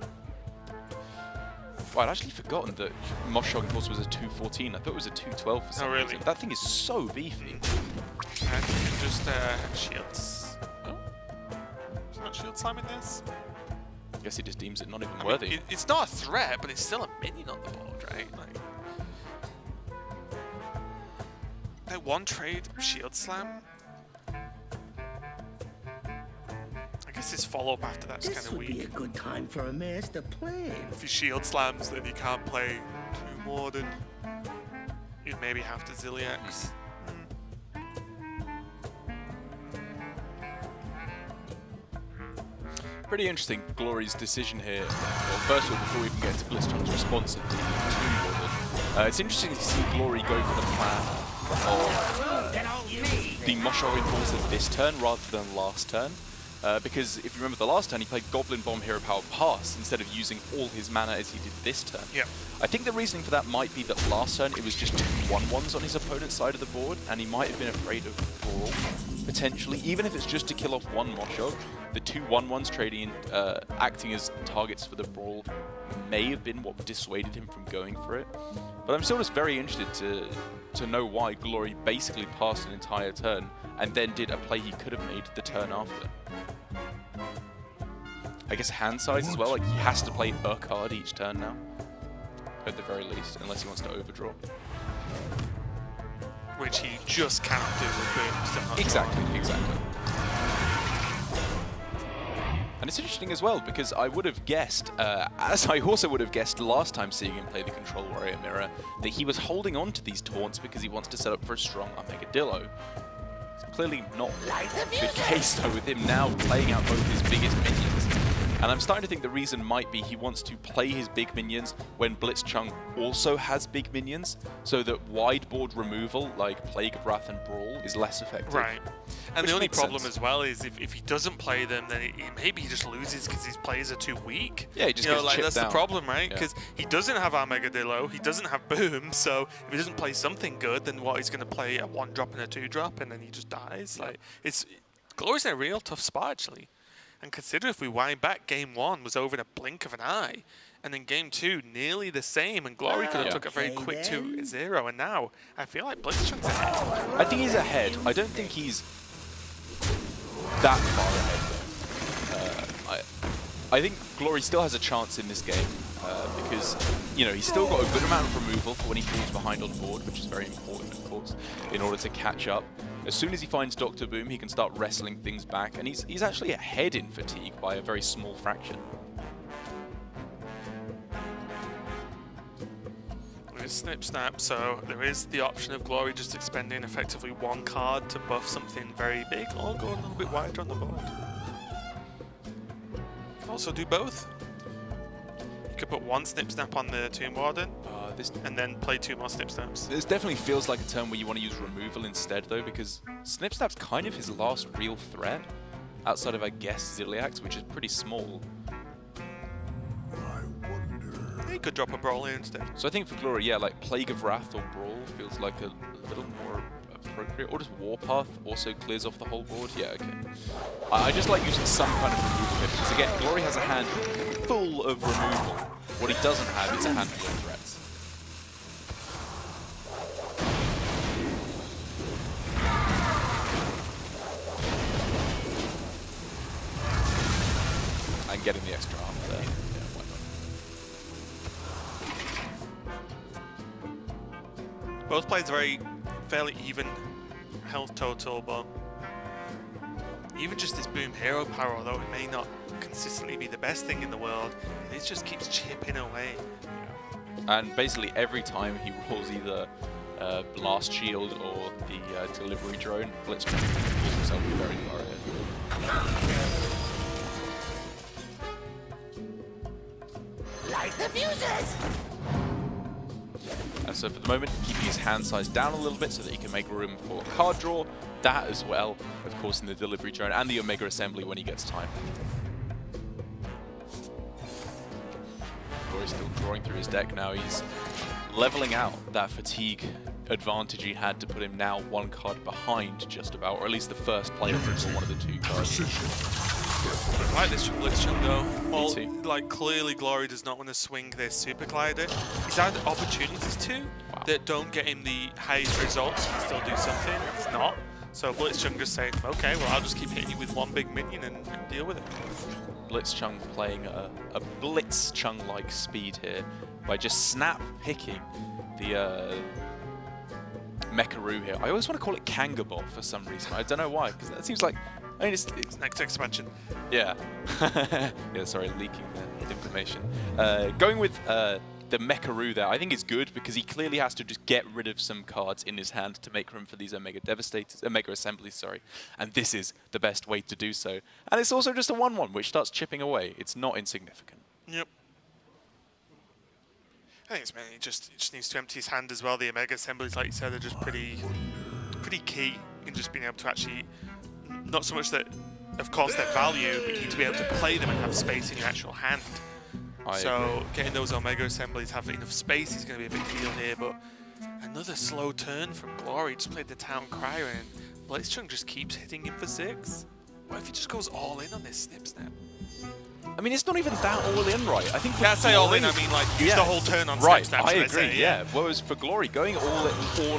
Oh, I'd actually forgotten that Moshog, of course, was a 214. I thought it was a 212 for some reason. That thing is so beefy. And you can just shields. Oh? Is not shield slamming this? I guess he just deems it not even worthy. Mean, it's not a threat, but it's still a minion on the board, right? Like, that one trade shield slam. I guess his follow-up after that's kind of weak. This would be a good time for a master plan. If he shield slams, then he can't play Tomb Warden. You'd maybe have to Ziliax. Pretty interesting, Glory's decision here. Well, first of all, before we even get to blitzchung's response to Tomb Warden, it's interesting to see Glory go for the plan of the Moshog Enforcer this turn rather than last turn. Because if you remember the last turn, he played Goblin Bomb Hero Power Pass instead of using all his mana as he did this turn. Yeah. I think the reasoning for that might be that last turn it was just 2 1-1s on his opponent's side of the board, and he might have been afraid of Brawl, potentially. Even if it's just to kill off one Moshog, the 2 1-1s trading, acting as targets for the Brawl may have been what dissuaded him from going for it. But I'm still just very interested to know why Glory basically passed an entire turn and then did a play he could have made the turn after. I guess hand size as well, like he has to play a card each turn now, at the very least, unless he wants to overdraw. Which he just cannot do with Boom. Exactly. And it's interesting as well, because I would have guessed, as I also would have guessed last time seeing him play the Control Warrior Mirror, that he was holding on to these taunts because he wants to set up for a strong Armageddillo. It's clearly not the case though, with him now playing out both his biggest minions And I'm starting to think the reason might be he wants to play his big minions when blitzchung also has big minions, so that wide board removal like Plague of Wrath and Brawl is less effective. Right. And Which the only makes problem sense. as well is if he doesn't play them, then maybe he just loses because his players are too weak. Yeah, he just you know, gets like chipped that's down. the problem, right? Yeah. Because he doesn't have our Mega Dillo, he doesn't have Boom, so if he doesn't play something good, then what, he's going to play a 1-drop and a 2-drop, and then he just dies. Like Glory's in a real tough spot actually. And consider if we wind back, Game 1 was over in a blink of an eye, and then Game 2 nearly the same, and Glory could have took a very quick 2-0, and now I feel like blitzchung's ahead. I think he's ahead. I don't think he's that far ahead. I think Glory still has a chance in this game because, you know, he's still got a good amount of removal for when he falls behind on board, which is very important, of course, in order to catch up. As soon as he finds Dr. Boom, he can start wrestling things back, and he's actually ahead in fatigue by a very small fraction. There is Snip Snap, so there is the option of Glory just expending effectively 1 card to buff something very big, or go a little bit wider on the board. Also do both. You could put 1 Snip Snap on the Tomb Warden, and then play 2 more Snip Snaps. This definitely feels like a turn where you want to use removal instead, though, because Snip Snap's kind of his last real threat, outside of, I guess, Ziliax, which is pretty small. You could drop a Brawl here instead. So I think for Glory, yeah, like Plague of Wrath or Brawl feels like a little more appropriate. Or just Warpath also clears off the whole board. Yeah, okay. I just like using some kind of removal here, because again, Glory has a hand full of removal. What he doesn't have is a hand full of threats. And getting the extra arm there. Yeah, why not? Both players very fairly even health total, but even just this Boom hero power, although it may not consistently be the best thing in the world, it just keeps chipping away. And basically every time he rolls either Blast Shield or the delivery drone, blitzchung pulls himself very far ahead. Light the fuses! And so for the moment, keeping his hand size down a little bit so that he can make room for card draw. That as well, of course, in the delivery drone and the Omega Assembly when he gets time. Glory's still drawing through his deck now. He's leveling out that fatigue advantage he had to put him now 1 card behind just about, or at least the first player for one of the 2 cards. I like this from blitzchung though. Well, too. like clearly Glory does not want to swing their Super Glider. He's had opportunities to that don't get him the highest results. He can still do something. It's not. So blitzchung just saying, okay, well I'll just keep hitting you with 1 big minion and deal with it. Blitzchung playing a blitzchung-like speed here by just snap picking the Mecharoo here. I always want to call it Kangabot for some reason. I don't know why, because that seems like, I mean, it's Next expansion. yeah. Yeah, sorry, leaking the information. Going with the Mecharoo there, I think is good because he clearly has to just get rid of some cards in his hand to make room for these Omega Devastators, Omega Assemblies, sorry. And this is the best way to do so. And it's also just a 1/1, which starts chipping away. It's not insignificant. Yep. I think it's mainly he just needs to empty his hand as well. The Omega Assemblies, like you said, are just pretty key in just being able to actually, not so much that, of course, their value, but you need to be able to play them and have space in your actual hand. So getting those Omega Assemblies, having enough space is going to be a big deal here, but another slow turn from Glory. Just played the Town Crier and blitzchung just keeps hitting him for 6. What if he just goes all in on this Snip Snap? I mean, it's not even that all in, right? I think Can't say all in, I mean like use the whole turn on right, Snip Snap. I should agree, say, yeah. Whereas for Glory, going all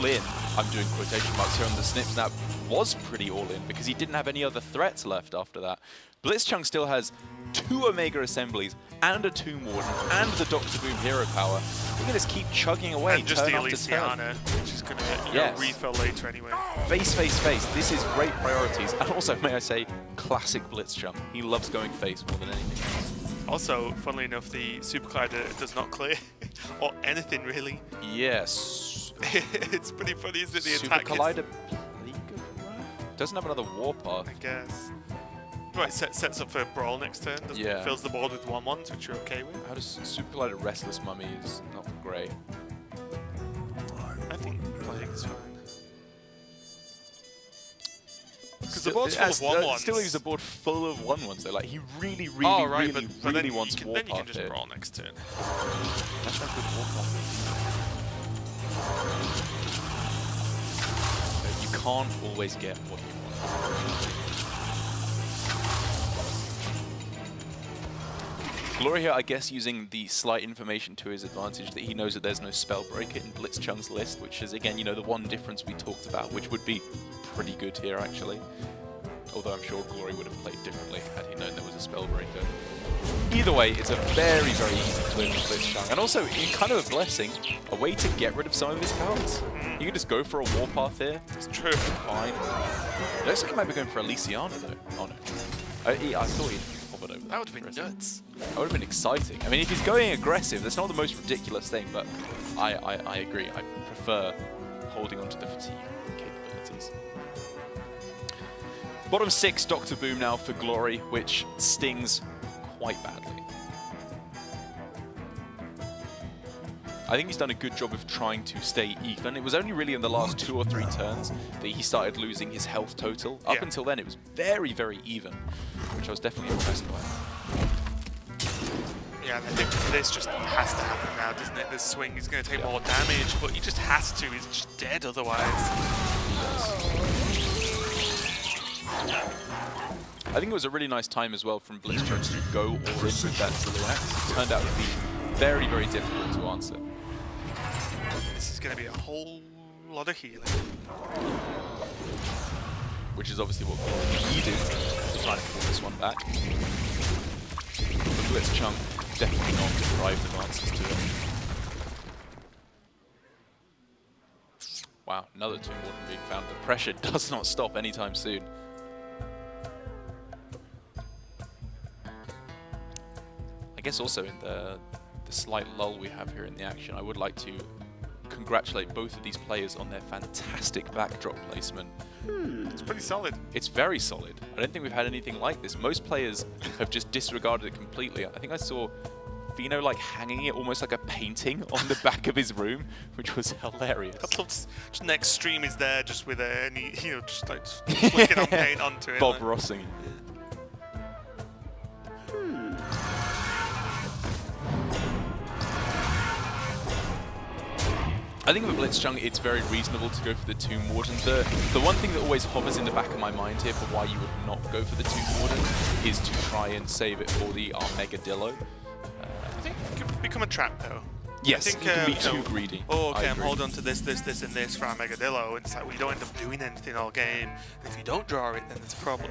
in, I'm doing quotation marks here on the Snip Snap, was pretty all in because he didn't have any other threats left after that. Blitzchung still has 2 Omega Assemblies and a Tomb Warden and the Dr. Boom hero power. We're going to just keep chugging away And just turn the after turn. Elysiana, which is going to get refill later anyway. Face, face, face. This is great priorities. And also, may I say, classic Blitzchung. He loves going face more than anything else. Also, funnily enough, the Super Glider does not clear, or anything really. Yes. It's pretty funny, isn't it? The Super attack Collider Plague of Wrath? Doesn't have another Warpath. I guess. Right, sets up for Brawl next turn. Doesn't Yeah. it? Fills the board with 1/1s, which you're okay with. How does Super Glider Restless Mummy is not great. I think playing is fine. Because the Still- board's full of that's- 1/1s. Still leaves a board full of 1/1s though. Like he really, really, Oh, right, really, but really then wants you can, Warpath then you can just here. Brawl next turn. That's not good Warpath. You can't always get what you want. Glory here, I guess, using the slight information to his advantage that he knows that there's no Spellbreaker in Blitzchung's list, which is, again, you know, the one difference we talked about, which would be pretty good here, actually. Although I'm sure Glory would have played differently had he known there was a Spellbreaker. Either way, it's a very, very easy to win with Blitzchung. And also, in kind of a blessing, a way to get rid of some of his cards. You can just go for a Warpath here. It's true. Fine. It looks like he might be going for a Lysiana, though. Oh, no. I thought he'd hovered over That would have been for a second. nuts. That would have been exciting. I mean, if he's going aggressive, that's not the most ridiculous thing, but I agree. I prefer holding on to the fatigue capabilities. Bottom 6, Dr. Boom now for Glory, which stings quite badly. I think he's done a good job of trying to stay even. It was only really in the last 2 or 3 turns that he started losing his health total. Up Yeah. until then, it was very, very even, which I was definitely impressed by. Yeah, and I think this just has to happen now, doesn't it? This swing is going to take more damage, but he just has to. He's just dead otherwise. I think it was a really nice time as well from blitzchung to go all in with that silhouette. It turned out to be very, very difficult to answer. This is going to be a whole lot of healing. Which is obviously what Glory needed to try to pull this one back. But blitzchung definitely not derived advances to it. Wow, another Tomb Warden being found. The pressure does not stop anytime soon. I guess also in the slight lull we have here in the action, I would like to congratulate both of these players on their fantastic backdrop placement. It's pretty solid. It's very solid. I don't think we've had anything like this. Most players have just disregarded it completely. I think I saw Fino like hanging it almost like a painting on the back of his room, which was hilarious. Just next stream is there just with a, you know, just like flicking on paint onto it. Bob like. Rossing. I think with blitzchung, it's very reasonable to go for the Tomb Warden. The one thing that always hovers in the back of my mind here for why you would not go for the Tomb Warden is to try and save it for the Armegadillo. I think it could become a trap though. Yes, I think, you can be you too know, greedy. Oh, okay, I I'm agree. holding on to this, and this for our Megadillo, and it's like, well, you don't end up doing anything all game. And if you don't draw it, then it's a problem.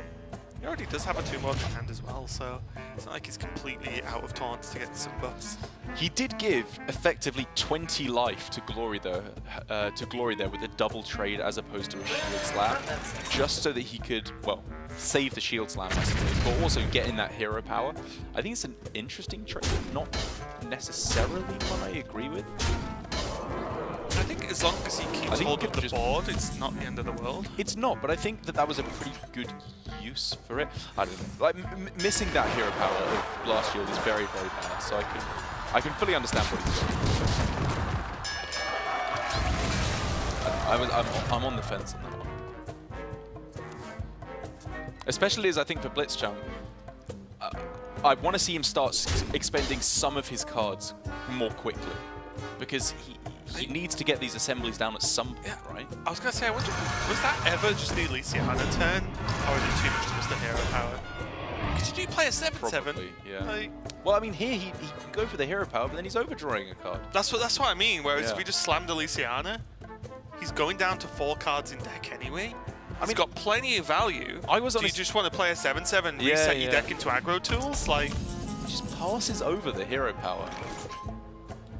He already does have a 2-1 in hand as well, so it's not like he's completely out of taunts to get some buffs. He did give effectively 20 life to Glory though, with a double trade as opposed to a shield slam, just so that he could, well, save the shield slam, I suppose, but also get in that hero power. I think it's an interesting trade, not necessarily one I agree with. I think as long as he keeps hold of the board, it's not the end of the world. It's not, but I think that that was a pretty good use for it. I don't know, like missing that hero power of Blast Shield is very, very bad, so I can fully understand what he's doing. I'm on the fence on that one. Especially as I think for blitzchung, I want to see him start expending some of his cards more quickly, because he needs to get these assemblies down at some point, right? I was going to say, I wonder, was that ever just the Elysiana turn? Or is it too much just the hero power? Because you do play a 7/7. Probably, yeah. Like, well, I mean, here he can go for the hero power, but then he's overdrawing a card. that's what I mean, whereas if Yeah. we just slammed Elysiana, he's going down to 4 cards in deck anyway. He's got plenty of value. I was Do on you just want to play a 7/7, reset your deck into aggro tools? Like, He just passes over the hero power.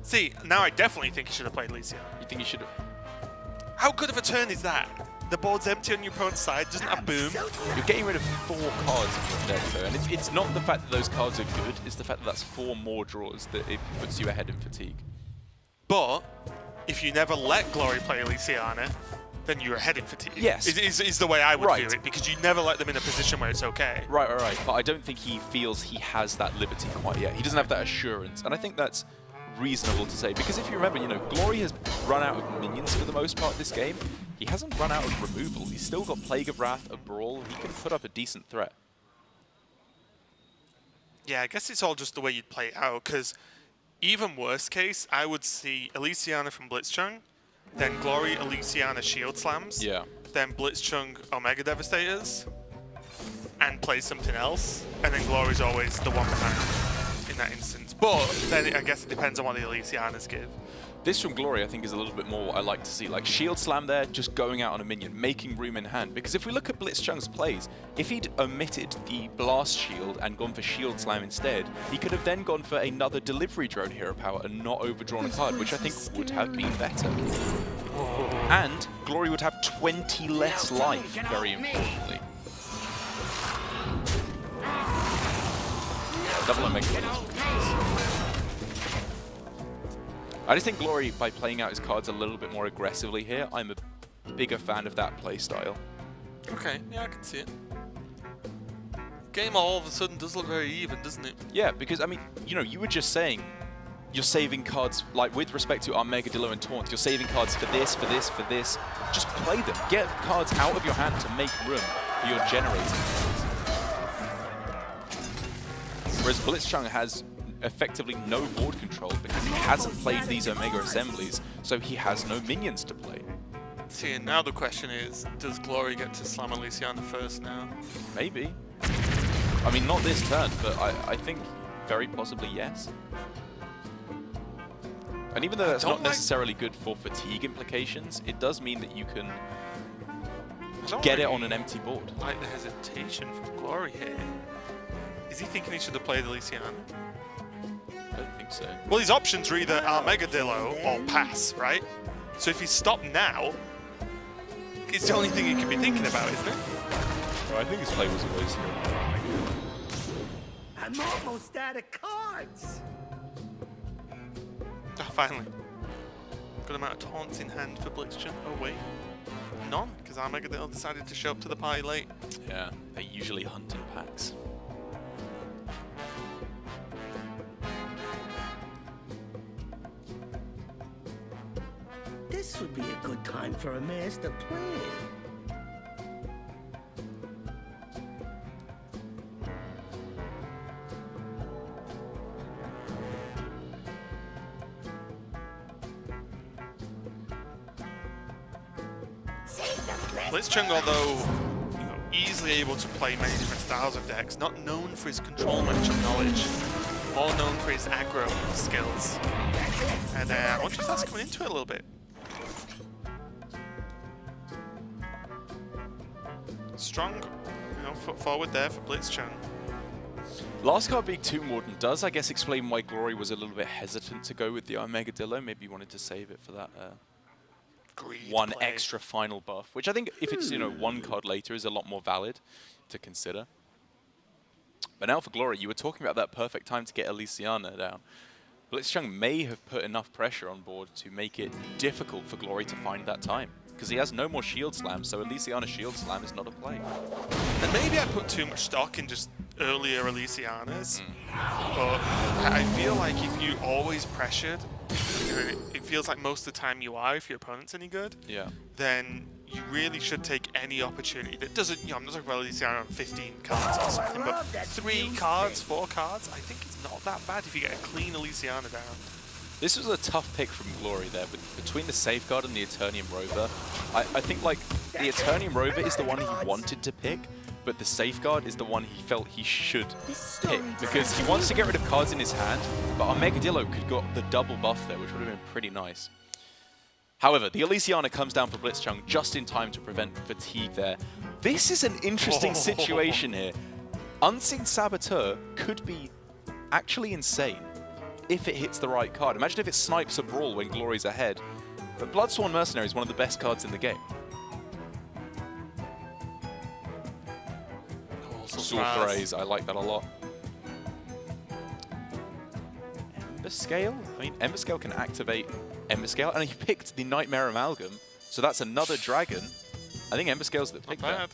see, now I definitely think you should have played Elysiana. You think you should have... How good of a turn is that? The board's empty on your opponent's side, doesn't have boom. You're getting rid of 4 cards in your deck, though, and it's not the fact that those cards are good, it's the fact that that's 4 more draws that it puts you ahead in fatigue. But if you never let Glory play Elysiana, then you're ahead in fatigue. Yes. Is the way I would view Right. it, because you never let them in a position where it's okay. Right. But I don't think he feels he has that liberty quite yet. He doesn't have that assurance, and I think that's reasonable to say, because if you remember, you know, Glory has run out of minions for the most part this game. He hasn't run out of removal. He's still got Plague of Wrath, a Brawl. He can put up a decent threat. Yeah, I guess it's all just the way you'd play it out, because even worst case, I would see Elysiana from blitzchung, then Glory, Elysiana Shield Slams, Yeah. then blitzchung Omega Devastators, and play something else, and then Glory's always the one behind in that instance. But then I guess it depends on what the Elysianas give. This from Glory, I think, is a little bit more what I like to see. Like Shield Slam there, just going out on a minion, making room in hand. Because if we look at blitzchung's plays, if he'd omitted the Blast Shield and gone for Shield Slam instead, he could have then gone for another Delivery Drone hero power and not overdrawn a card, which I think would have been better. And Glory would have 20 less life, very importantly. Double Omega. I just think Glory, by playing out his cards a little bit more aggressively here, I'm a bigger fan of that play style. Okay, yeah, I can see it. Game all of a sudden does look very even, doesn't it? Yeah, because, I mean, you know, you were just saying you're saving cards, like, with respect to Armageddon and Taunt, you're saving cards for this, for this, for this. Just play them. Get cards out of your hand to make room for your generating cards. Whereas blitzchung has effectively no board control because he hasn't played these Omega Assemblies, so he has no minions to play. See, and now the question is, does Glory get to slam Elysiana first now? Maybe. I mean, not this turn, but I think very possibly yes. And even though that's not necessarily good for fatigue implications, it does mean that you can get it on an empty board. I like the hesitation from Glory here. Is he thinking he should have played Elysiana? I don't think so. Well, his options are either Armageddillo or pass, right? So if he's stopped now, it's the only thing he could be thinking about, isn't it? Well, I think his play was always here. I'm almost out of cards. Ah, finally. Good amount of taunts in hand for blitzchung. Oh, wait. None, because Armageddillo decided to show up to the party late. Yeah, they usually hunt in packs. This would be a good time for a master plan. Blitzchung, although easily able to play many different styles of decks, not known for his control matchup knowledge, more known for his aggro skills. And I wonder if that's coming into it a little bit. Strong, foot forward there for blitzchung. Last card being Tomb Warden does, I guess, explain why Glory was a little bit hesitant to go with the Armageddillo. Maybe he wanted to save it for that one play. extra final buff, which I think if it's, one card later is a lot more valid to consider. But now for Glory, you were talking about that perfect time to get Elysiana down. blitzchung may have put enough pressure on board to make it difficult for Glory to find that time, because he has no more Shield Slam, so Elysiana Shield Slam is not a play. And maybe I put too much stock in just earlier Elysianas, but I feel like if you always pressured, it feels like most of the time you are if your opponent's any good, Yeah. then you really should take any opportunity that doesn't, I'm not talking about Elysiana on 15 cards or something, but 3 cards, 4 cards, I think it's not that bad if you get a clean Elysiana down. This was a tough pick from Glory there, but between the Safeguard and the Eternium Rover, I think like the Eternium Rover is the one he wanted to pick, but the Safeguard is the one he felt he should pick, because he wants to get rid of cards in his hand, but Armageddillo could got the double buff there, which would have been pretty nice. However, the Elysiana comes down for blitzchung just in time to prevent fatigue there. This is an interesting situation here. Unseen Saboteur could be actually insane if it hits the right card. Imagine if it snipes a Brawl when Glory's ahead. But Bloodsworn Mercenary is one of the best cards in the game. Sulphraze, I like that a lot. Ember Scale? I mean, Ember Scale can activate Ember Scale, and he picked the Nightmare Amalgam So that's another dragon. I think Emberscale's the pick there.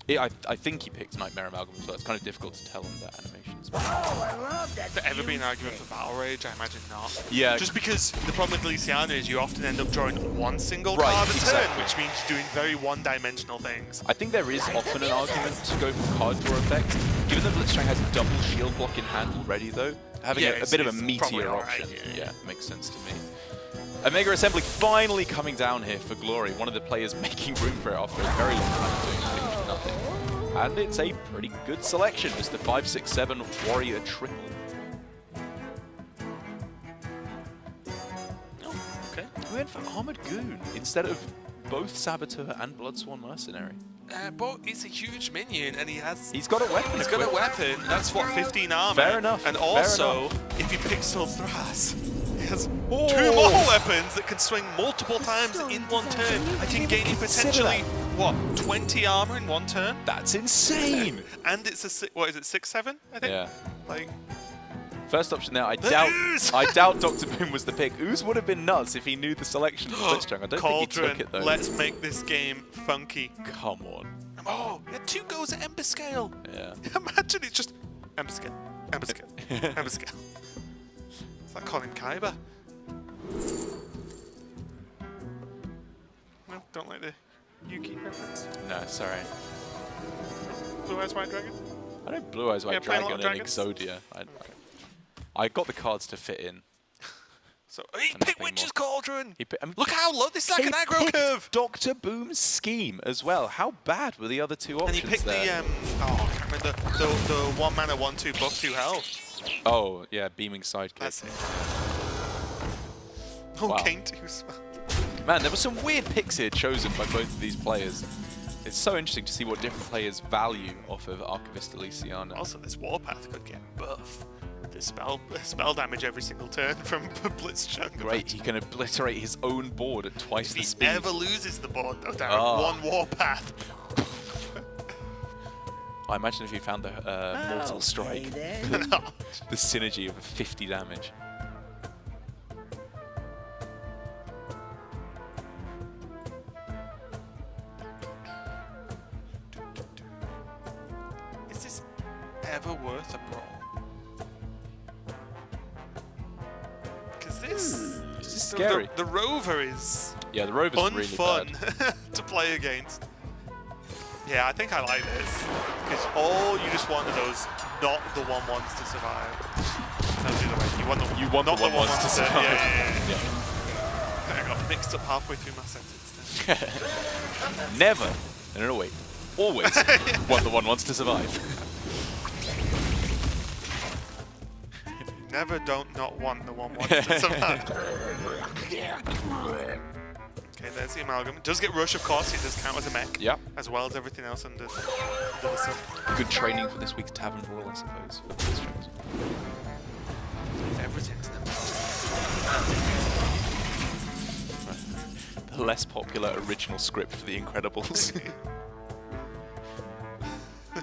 Bad. I think he picked Nightmare Amalgam as well. It's kind of difficult to tell on that animation as well. Oh, I love that. Has there ever been an argument for Battle Rage? I imagine not. Yeah. Just because the problem with Lysiana is you often end up drawing one single Right, card a turn, exactly. which means you're doing very one-dimensional things. I think there is often an argument to go for card draw effect. Given that Blitzchung has double shield block in hand already, though, having a bit of a it's probably meteor alright, option, yeah. makes sense to me. Omega Assembly finally coming down here for glory. One of the players making room for it after a very long time doing pretty much nothing. And it's a pretty good selection. It's the 5/6/7 Warrior triple. Oh, okay. We went for Armored Goon instead of both Saboteur and Bloodsworn Mercenary. But it's a huge minion, and He's got a weapon. He's got a equipped. weapon. That's what 15 armor. Fair enough. And fair also, enough. if he picks Thras, he has Oh. 2 more weapons that can swing multiple times in one turn. I can gain potentially what 20 armor in one turn. That's insane. And it's a what is it 6/7? I think. Yeah. Like First option there. Ooze! I doubt Dr. Boom was the pick. Ooze would have been nuts if he knew the selection of Blitzchung. I don't think he Cauldron. took it though. Let's make this game funky. Come on. Oh, he had 2 goes at Ember Scale. Yeah. Imagine it's just Ember Scale, Ember Scale, Ember Scale. It's like Colin Kyber. No, don't like the Yuki reference. No, it's alright. Blue Eyes White Dragon. I know Blue Eyes White Yeah, playing a lot Dragon of and dragons. Exodia. I got the cards to fit in. So he And picked nothing Witch's more. Cauldron. I mean, Look how low this is like he an aggro picked curve. Dr. Boom's scheme as well. How bad were the other two And options he picked there? the oh, I can't remember the 1 mana 1/2 buff 2 health. Oh, yeah, Beaming Sidekick. That's it. Oh, Wow. Kane 2 spell. Man, there were some weird picks here chosen by both of these players. It's so interesting to see what different players value off of Archivista Lysiana. Also, this Warpath could get buff. The spell damage every single turn from Blitzchung. Great, he can obliterate his own board at twice If the he speed. ever loses the board, though, Darren, Oh. 1 Warpath. I imagine if he found the Mortal Strike, then. the synergy of 50 damage. Is this ever worth a brawl? Because this... This is scary. The Rover is Yeah, the Rover's really unfun bad. to play against. Yeah, I think I like this. Because all you just want are those not the 1/1s to survive. No, the other way. You want the not the 1/1s to survive. Yeah. I got mixed up halfway through my sentence then. Never. No, wait. Always want the one wants to survive. Never don't not want the 1/1 to survive. Okay, there's the amalgam. It does get rush, of course. It does count as a mech. Yeah. As well as everything else under the sun. Good training for this week's Tavern Brawl, I suppose. For these shows. Everything's The less popular original script for The Incredibles.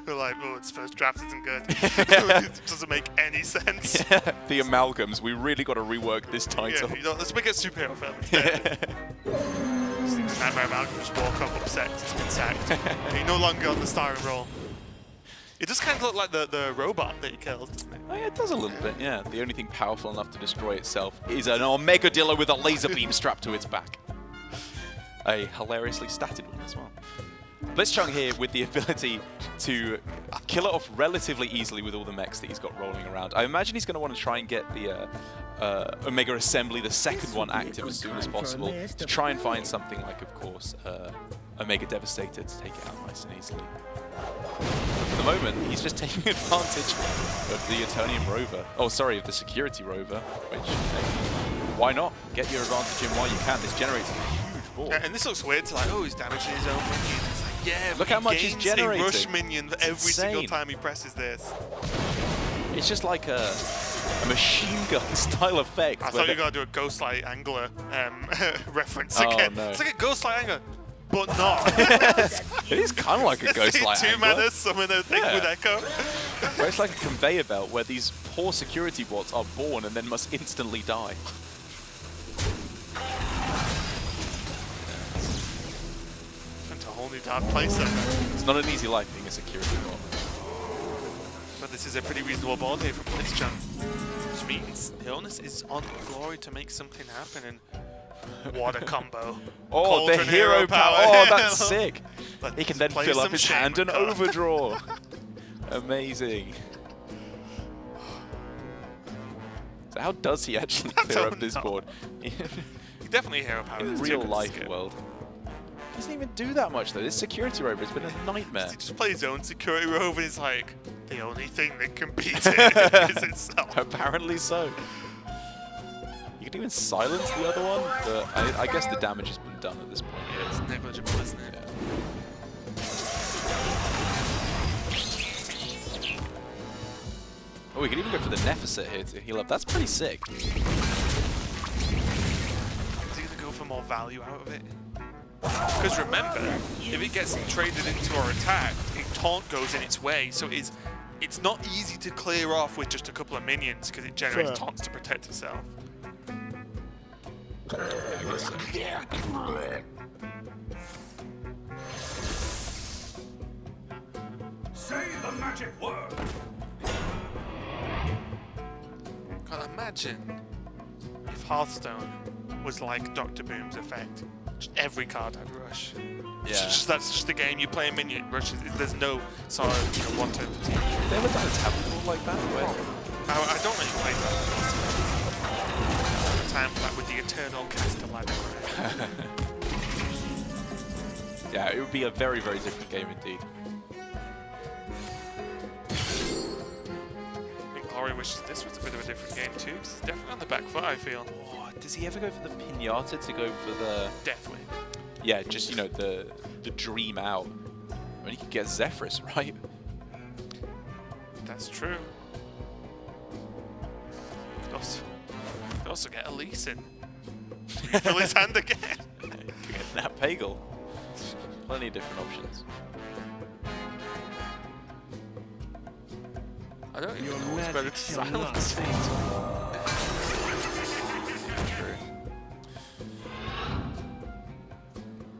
We're like, oh, its first draft isn't good. It doesn't make any sense. The amalgams. We really got to rework this title. Yeah, you know, let's make it a superhero film instead. Nightmare Amalgam just walk up upset 'cause it's been sacked. You're no longer on the starring role. It does kind of look like the robot that he killed, doesn't it? Oh, yeah, it does a little bit, yeah. The only thing powerful enough to destroy itself is an Omegadilla with a laser beam strapped to its back. A hilariously statted one as well. Blitzchung here with the ability to kill it off relatively easily with all the mechs that he's got rolling around. I imagine he's going to want to try and get the Omega Assembly, the second one, active as soon as possible to try and find something like, of course, Omega Devastator to take it out nice and easily. At the moment, he's just taking advantage of the Eternium Rover. Oh, sorry, of the Security Rover, which, hey, why not? Get your advantage in while you can. This generates a huge board. Yeah, and this looks weird to like, oh, he's damaging his own minion. It's like, yeah, Look but how much he's gains generating. a rush minion every single insane. time he presses this. It's just like a machine gun style effect. I thought you were going to do a Ghostlight Angler reference Oh, again. no. It's like a Ghostlight Angler, but not. It is kind of like a ghost light 2 angler. mana summon a thing Yeah. with Echo. Where it's like a conveyor belt where these poor security bots are born and then must instantly die. only dark place ever. It's not an easy life being a security bot. But this is a pretty reasonable board here from blitzchung, which means the onus is on Glory to make something happen, and what a combo. Oh, Cauldron the hero power. Oh, that's sick. Let's He can then play fill up some his hand and Shaman card. overdraw. Amazing. So how does he actually clear up this know. board? Definitely hero power. In It's real too good to life skip. world. Doesn't even do that much though. This security rover has been a nightmare. He just plays his own security rover and he's like, the only thing that can beat it is itself. Apparently so. You can even silence the other one, but I guess the damage has been done at this point. Yeah, it's negligible, isn't it? Oh, we could even go for the Nephicet here to heal up. That's pretty sick. Is he going to go for more value out of it? Because remember, if it gets traded into our attack, a taunt goes in its way, so it's not easy to clear off with just a couple of minions because it generates taunts to protect itself. I guess so. Say the magic word. God, imagine if Hearthstone was like Dr. Boom's effect. Just every card had rush. Yeah. That's just the game. You play a minion, it rushes. There's no sort of one-turn fatigue. They ever done a tablet board like that? Where I don't really play that. Time for that with the Eternal Caster ladder. yeah, it would be a very, very different game indeed. I think Glory wishes this was a bit of a different game too, 'cause it's definitely on the back foot, I feel. Oh, does he ever go for the Pinata to go for the... Deathwing. Yeah, just, you know, the dream out. I mean, you could get Zephyrus, right? That's true. Could also get Elise in. Fill his hand again. You could get Nat Pagel. Plenty of different options. I don't even know what's better to silence. True.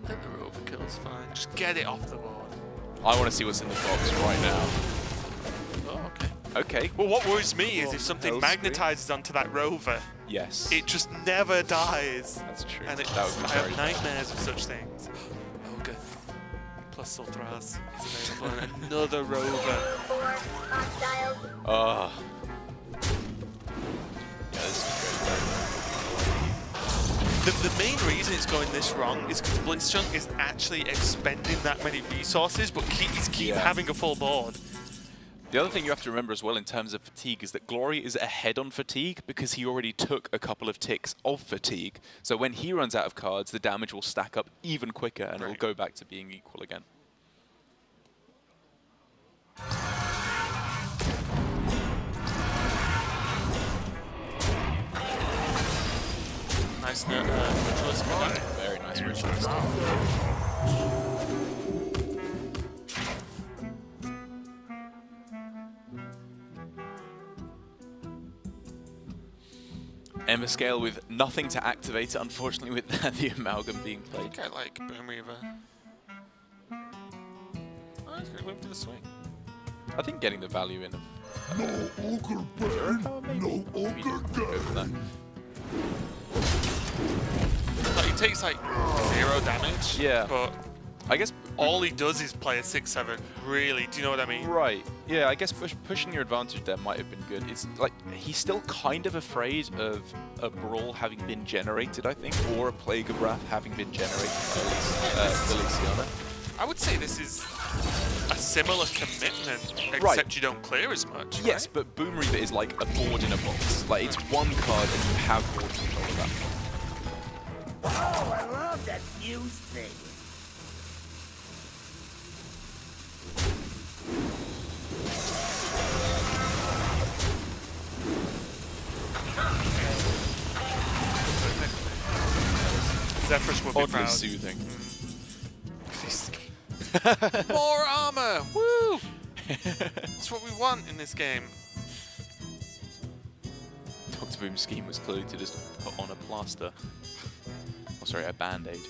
Let the overkill's fine. Just get it off the board. I want to see what's in the box right now. Oh, okay. Okay. Well, what worries me is if something Hellscream? magnetizes onto that rover, Yes. it just never dies. That's true. And That would be I have very nightmares of such things. Ogre plus Sultras is available. And another rover. Oh. Yeah, this is great. The main reason it's going this wrong is because blitzchung is actually expending that many resources, but he's keep Yeah. having a full board. The other thing you have to remember as well in terms of fatigue is that Glory is ahead on fatigue because he already took a couple of ticks of fatigue. So when he runs out of cards, the damage will stack up even quicker and it'll go back to being equal again. Nice ritualist card. Very nice ritualist. Emma Scale with nothing to activate it, unfortunately, with the amalgam being I played. think I like Boom Reaver. Oh, he's gonna move to the swing. I think getting the value in. No ogre burn, no ogre Go for that. Like, he takes like 0 damage. Yeah. But I guess all he does is play a 6/7. Really, do you know what I mean? right. Yeah, I guess pushing your advantage there might have been good. It's like he's still kind of afraid of a brawl having been generated, I think, or a plague of wrath having been generated by Feliciana. I would say this is a similar commitment, except Right. you don't clear as much. Yes, right? but Boom Reaver is like a board in a box. Like it's one card and you have board control of that. Oh, I love that fuse thing. Zephyrus would be Oddly proud. soothing. More armor! Woo! That's what we want in this game. Dr. Boom's scheme was clearly to just put on a plaster. Oh, sorry, a band-aid.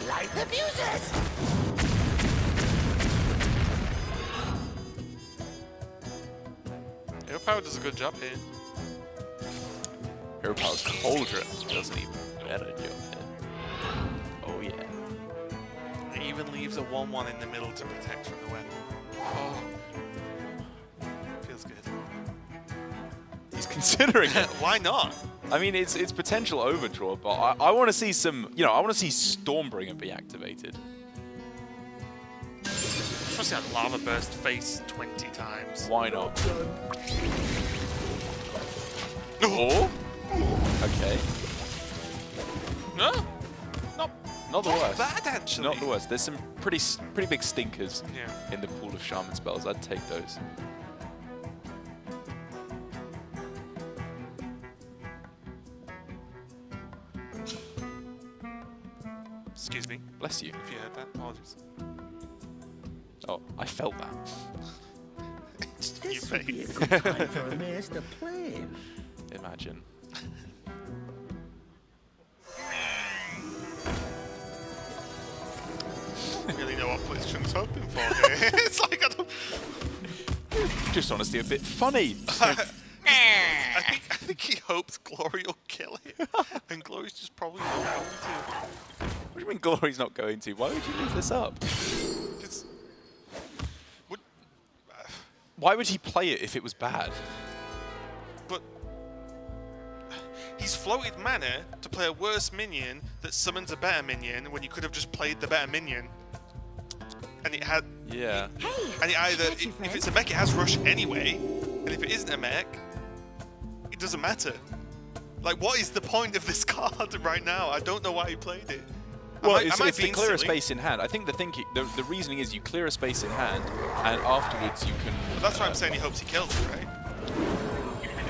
Light the fuses! Hero Power does a good job here. Hero Power's Cauldron does an even better job here. Oh yeah. It even leaves a 1-1 in the middle to protect from the weapon. Oh. Feels good. He's considering it. Why not? I mean, it's potential overdraw, but I want to see some, I want to see Stormbringer be activated. I see that Lava Burst face 20 times. Why not? Oh. Okay. No? Not the worst. Bad, actually. Not the worst. There's some pretty big stinkers Yeah. in the pool of Shaman spells. I'd take those. Excuse me, Bless you. if you heard that. Apologies. Oh, I felt that. Just your This would be a face. good time for a master plan. Imagine. I don't really know what blitzchung's hoping for here. It's like, I don't... Just honestly a bit funny. I think he hopes Glory will kill him. And Glory's just probably not going to. What do you mean Glory's not going to? Why would you leave this up? It's... Would... Why would he play it if it was bad? But... He's floated mana to play a worse minion that summons a better minion when you could have just played the better minion. And it had... Yeah. And it either... If it's a mech, it has rush anyway. And if it isn't a mech, it doesn't matter. Like, what is the point of this card right now? I don't know why he played it. Well, I it's might the be clear a silly. space in hand. I think the reasoning is you clear a space in hand, and afterwards you can... But that's why I'm saying he hopes he kills it, right?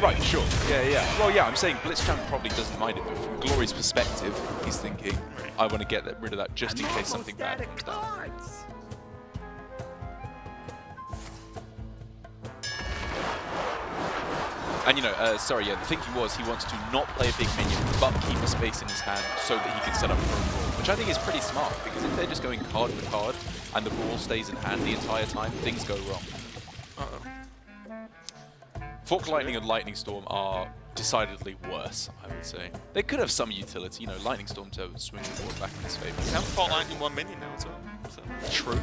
Right, sure. Yeah. Well, yeah, I'm saying blitzchung probably doesn't mind it, but from Glory's perspective, he's thinking, Right. I want to get rid of that just in I'm case almost something bad out of comes down. cards. And sorry, the thinking was he wants to not play a big minion, but keep a space in his hand so that he can set up for a brawl, which I think is pretty smart, because if they're just going card for card, and the brawl stays in hand the entire time, things go wrong. Uh-oh. Fork Lightning and Lightning Storm are decidedly worse, I would say. They could have some utility, Lightning Storm to swing the board back in his favour. You have Fault Lightning 1 minion now as well. So. True.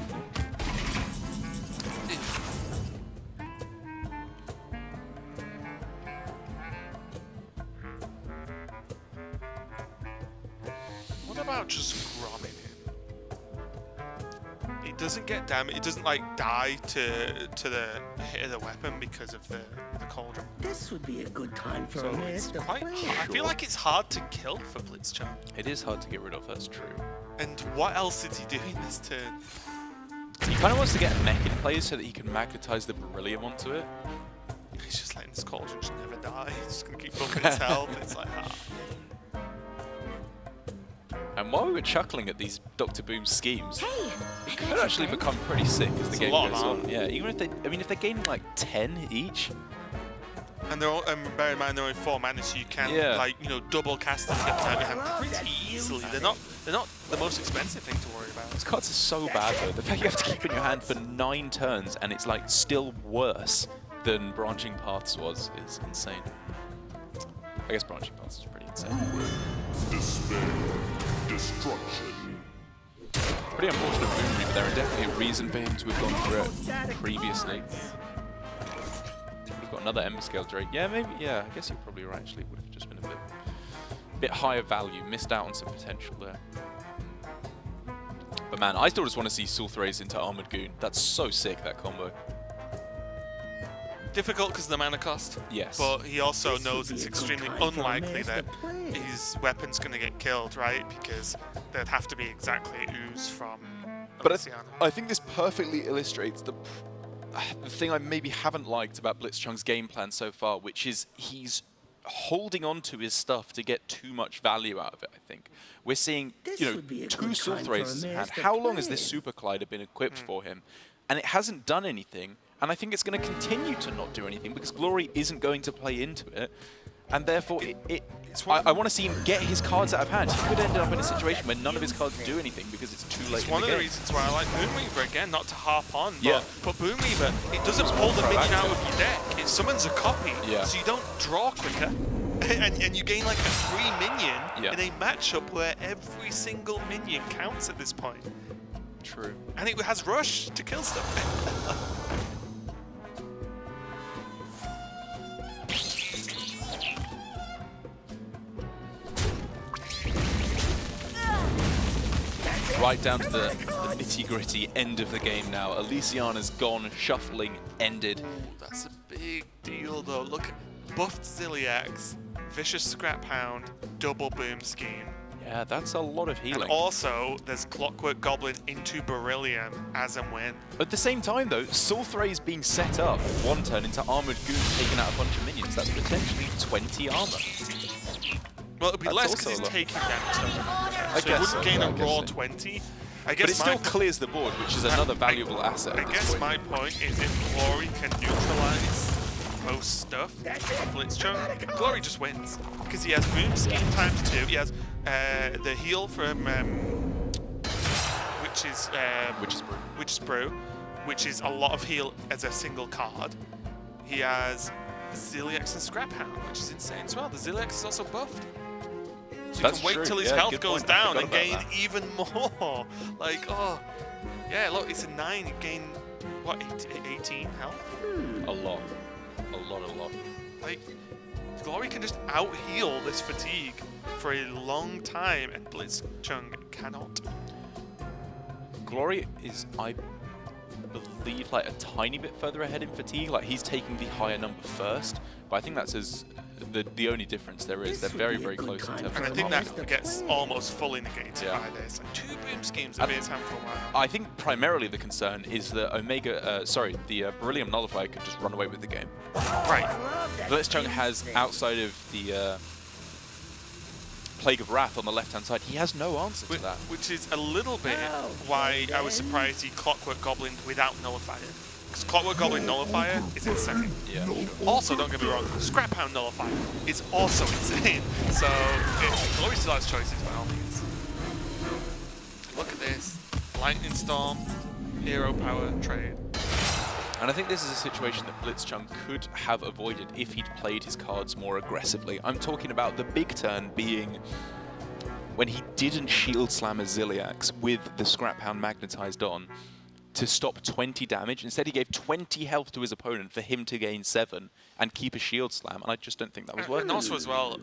What about just gromming him? It doesn't get damage. It doesn't like die to the hit of the weapon because of the cauldron. This would be a good time for So a it's master quite. plan. I feel like it's hard to kill for blitzchung. It is hard to get rid of, that's true. And what else did he do in this turn? He kind of wants to get mech in play so that he can magnetize the beryllium onto it. He's just letting this cauldron just never die. He's just gonna keep bumping his health. It's like, And while we were chuckling at these Dr. Boom schemes, Hey, it could actually become pretty sick as the It's a game lot of goes on. armor. Yeah, even if if they're gaining like 10 each. And they're all, bear in mind they're only 4 mana, so you can double cast them out your hand pretty easily. They're not the most expensive thing to worry about. These cards are so bad though. The fact you have to keep in your hand for 9 turns and it's like still worse than Branching Paths was is insane. I guess Branching Paths is pretty insane. Despair. Destruction. Pretty unfortunate Boom Reaper there, and definitely a reason for him to have gone through it previously. We've got another Ember Scale Drake. Yeah, maybe. Yeah, I guess you're probably right. Actually, would have just been a bit higher value. Missed out on some potential there. But man, I still just want to see Sulthraze into Armored Goon. That's so sick, that combo. Difficult because of the mana cost. Yes. But he also This would knows be it's a good extremely time for a unlikely master that plan. his weapon's going to get killed, right? Because there'd have to be exactly ooze from But Luciano. I think this perfectly illustrates the thing I maybe haven't liked about blitzchung's game plan so far, which is he's holding on to his stuff to get too much value out of it, I think. We're seeing, This would be a 2 good time for a Sulthrazes in hand. master How long has this plan. Super Collider been equipped for him? And it hasn't done anything, and I think it's going to continue to not do anything because Glory isn't going to play into it. and therefore I want to see him get his cards out of hand. He could end up in a situation where none of his cards do anything because it's too late It's in one the of the game. reasons why I like Boomweaver, again, not to harp on, Yeah. but Boomweaver, it doesn't pull the minion out of your deck, it summons a copy, Yeah. so you don't draw quicker, and you gain like a free minion in a matchup where every single minion counts at this point. True. And it has Rush to kill stuff. Right down to the nitty-gritty end of the game now. Elysiana's gone, shuffling ended. That's a big deal though. Look, buffed Ziliax, Vicious Scrap Hound, double Boom Scheme. Yeah, that's a lot of healing. And also, there's Clockwork Goblin into Beryllium as and when. At the same time though, Sulthray's being set up one turn into Armored Goon, taking out a bunch of minions. That's potentially 20 armor. Well, it'll be That's less also because a he's lot. taking damage. I So guess he so, wouldn't gain yeah, a I guess raw so. 20. I But guess it still my, clears the board, which is another valuable asset I at this guess point. my point is if Glory can neutralize most stuff on Blitzchung, Glory just wins. Because he has Boom Scheme times 2, he has the heal from Witch's Brew, which is a lot of heal as a single card. He has Ziliax and Scrap Hound, which is insane as well. The Ziliax is also buffed. So you That's can wait true, till his yeah, health good goes point. I down forgot and about gain that. even more. Like, oh, yeah, look, it's a 9, you gain, what, 18 health? A lot. A lot. Like, Glory can just out-heal this fatigue for a long time, and Blitzchung cannot. Glory is, I believe, like a tiny bit further ahead in fatigue. Like he's taking the higher number first, but I think that's the only difference there is. They're very, very close in terms And I of think that gets almost fully negated Yeah. by this. Like, 2 Boom Schemes have been his hand for a while. I think primarily the concern is that the Beryllium Nullifier could just run away with the game. Right. Blitzchung has, outside of the Plague of Wrath on the left-hand side, he has no answer to that. Which is a little bit why I was surprised he Clockwork Goblin without Nullifier. Because Clockwork Goblin Nullifier is insane. Yeah, sure. Also, don't get me wrong, Scrap Hound Nullifier is also insane. So, Glory still has choices by all means. Look at this. Lightning Storm, Hero Power, Trade. And I think this is a situation that Blitzchung could have avoided if he'd played his cards more aggressively. I'm talking about the big turn being when he didn't shield slam a Ziliax with the Scrap Hound magnetized on to stop 20 damage. Instead, he gave 20 health to his opponent for him to gain 7 and keep a shield slam, and I just don't think that was worth And it. also as well,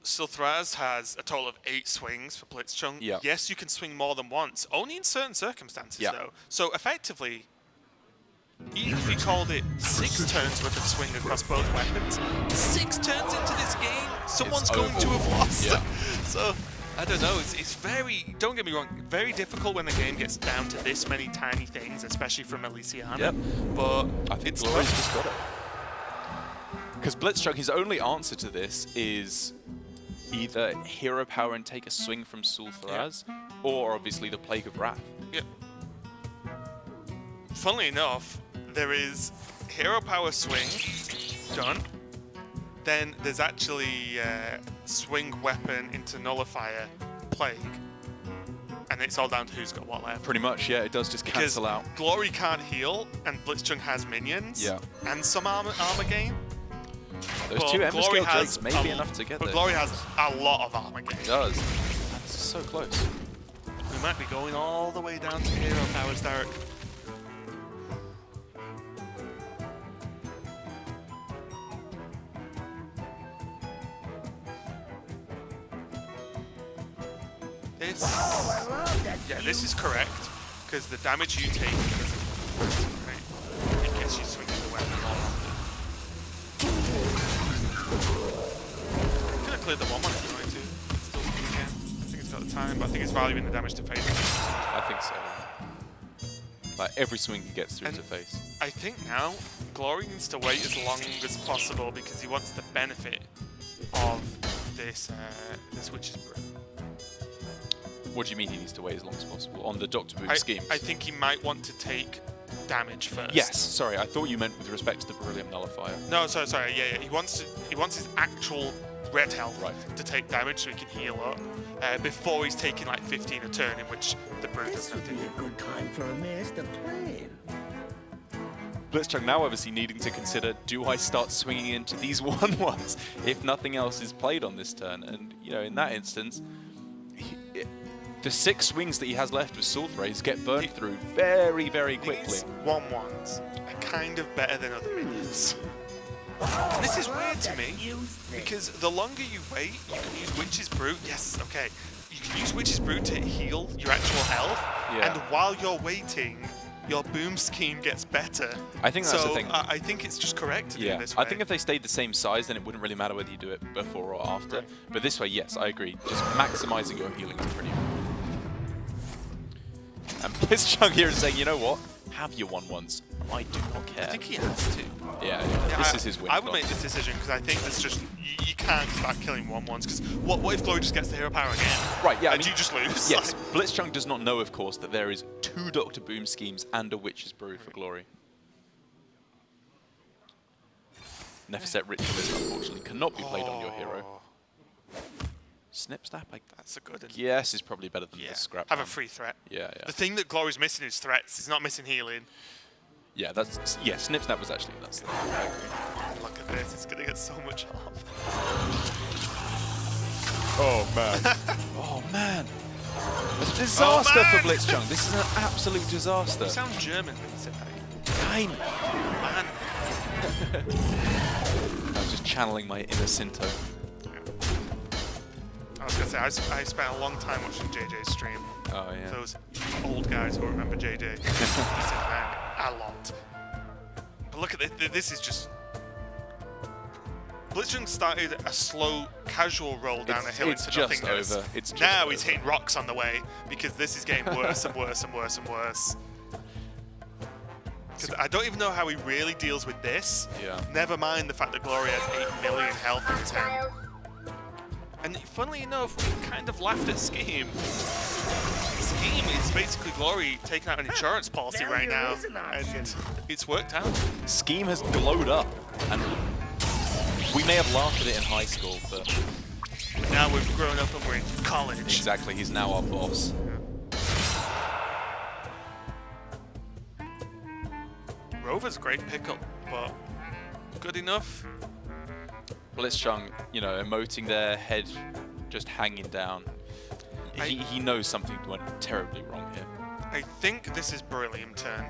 Sulthraz has a total of 8 swings for Blitzchung. Yeah. Yes, you can swing more than once, only in certain circumstances Yeah. though. So effectively, even if you called it 6 turns worth of swing across both weapons, 6 turns into this game, someone's going to have lost. Yeah. So, I don't know, it's very, don't get me wrong, very difficult when the game gets down to this many tiny things, especially from Elysiana. Yep. But I think it's Glory's tough. just got it. Because Blitzchung, his only answer to this is either Hero Power and take a swing from Sultharaz, or obviously the Plague of Wrath. Yeah. Funnily enough, there is Hero Power Swing, done. Then there's actually Swing Weapon into Nullifier, Plague. And it's all down to who's got what left. Pretty much, yeah, it does just Because cancel out. Glory can't heal, and Blitzchung has minions, Yeah. and some armor gain. Those But 2 Ember Glory Scale has Drakes may be a- enough to get But there. Glory has a lot of armor gain. It does. That's so close. We might be going all the way down to Hero Powers, Derek. This, yeah, this is correct because the damage you take it gets you swinging the weapon more often. Could have cleared the 1-1 if you wanted to. Still swing again. I think it's got the time, but I think it's valuing the damage to face. I think so. Like every swing he gets through And- to face. I think now Glory needs to wait as long as possible because he wants the benefit of this this Witch's Brew. What do you mean he needs to wait as long as possible? On the Doctor Boom scheme? I think he might want to take damage first. Yes, sorry, I thought you meant with respect to the Beryllium Nullifier. No, sorry. Yeah. He wants his actual red health to take damage so he can heal up before he's taking like 15 a turn, in which the Brew does This would nothing. be a good time for a master plan. Blitzchung now obviously needing to consider, do I start swinging into these 1-1s if nothing else is played on this turn? And, you know, in that instance, the 6 swings that he has left with Sword Rays get burned through very, very quickly. These 1-1s are kind of better than other minions. And this is weird to me, because the longer you wait, you can use Witch's Brew. Yes, okay. You can use Witch's Brew to heal your actual health, Yeah. and while you're waiting, your boom scheme gets better. I think that's so the thing. I think it's just correct to do it this way. I think if they stayed the same size, then it wouldn't really matter whether you do it before or after. Right. But this way, yes, I agree. Just maximizing your healing is pretty important. And Blitzchung here is saying, you know what? Have your 1-1s. I do not care. I think he has to. Yeah, this is his win. I would make this decision because I think there's just you can't start killing 1-1s because what if Glory just gets the hero power again? Right, yeah. And you just lose. Yes, Blitzchung does not know, of course, that there is 2 Dr. Boom schemes and a Witch's Brew for Glory. Nefset Ritualist, unfortunately, cannot be played on your hero. Snip Snap, That's a good one. yes, is probably better than the Scrap. Have a Bomb. free threat. Yeah. The thing that Glory's missing is threats. He's not missing healing. Yeah, Snip Snap was actually that's. Look at this. It's gonna get so much off. Oh man. Oh man. A disaster for man. Blitzchung. This is an absolute disaster. You sound German when you say that. Fine. Man. I'm just channeling my inner Sinto. I was gonna say I spent a long time watching JJ's stream. Oh yeah. Those old guys who remember JJ. He said, man, a lot. But look at this. This is just. Blitzchung started a slow, casual roll down a hill It's into just nothingness. over. It's just Now he's over. hitting rocks on the way because this is getting worse and worse and worse and worse. Because I don't even know how he really deals with this. Yeah. Never mind the fact that Glory has 8 million health in his hand. And funnily enough, we kind of laughed at Scheme. Scheme is basically Glory taking out an insurance policy right now, Failure is an option. and it's worked out. Scheme has glowed up, and we may have laughed at it in high school, but Now we've grown up and we're in college. exactly, he's now our boss. Rover's a great pickup, but good enough. Blitzchung, you know, emoting there, head just hanging down. He knows something went terribly wrong here. I think this is Beryllium turn.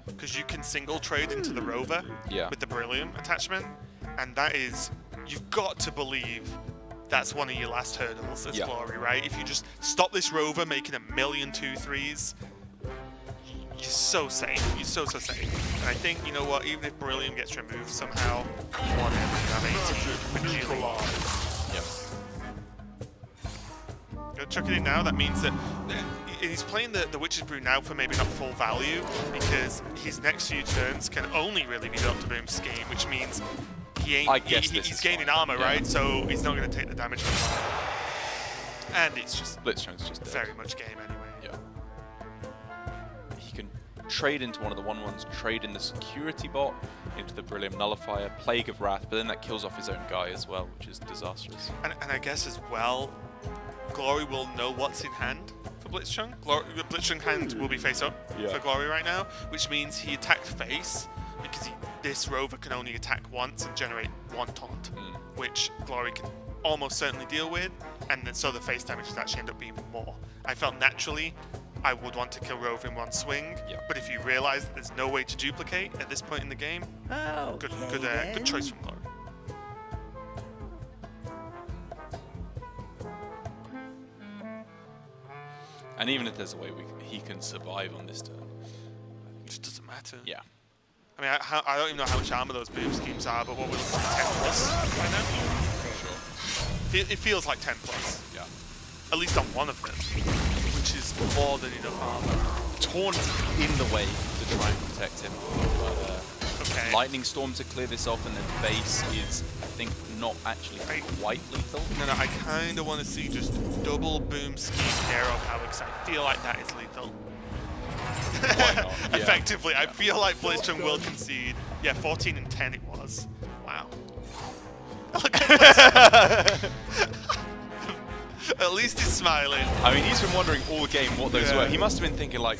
Because you can single trade into the Rover Yeah. with the Beryllium attachment, and that is, you've got to believe that's one of your last hurdles as Yeah. Glory, right? If you just stop this Rover making a million 2-3s, you're so safe. You're so safe. And I think, you know what, even if Beryllium gets removed somehow, whatever, you have 18 for Gili. Yep. Chuck it in now. That means that he's playing the Witch's Brew now for maybe not full value, because his next few turns can only really be Dr. Boom's scheme, which means he ain't. I guess this he's is gaining fine. armor, Yeah. right? So he's not going to take the damage from that. And it's just Blitzchung's just dead. very much game anyway. Yeah. He can trade into one of the 1-1s, trade in the security bot, into the Beryllium Nullifier, Plague of Wrath, but then that kills off his own guy as well, which is disastrous. And I guess as well, Glory will know what's in hand for Blitzchung. Blitzchung hand will be face up for Glory right now, which means he attacked face because this Rover can only attack once and generate 1 taunt, which Glory can almost certainly deal with, and then so the face damage does actually end up being more. I felt naturally I would want to kill Rover in 1 swing, but if you realise that there's no way to duplicate at this point in the game, good choice from Glory. And even if there's a way he can survive on this turn. It just doesn't matter. Yeah. I mean, I don't even know how much armor those boom schemes are, but what we're looking at 10 plus right now? Sure. It feels like 10 plus. Yeah. At least on one of them, which is more than enough armor. Taunt in the way to try and protect him. But, Okay. Lightning Storm to clear this off, and then base is, I think, not actually quite lethal. No, I kind of want to see just double boom scheme hero power, because I feel like that is lethal. Why not? Yeah. Effectively, I feel like blitzchung will concede. Yeah, 14 and 10 it was. Wow. Look at blitzchung. At least he's smiling. I mean, he's been wondering all game what those Yeah. were. He must have been thinking like,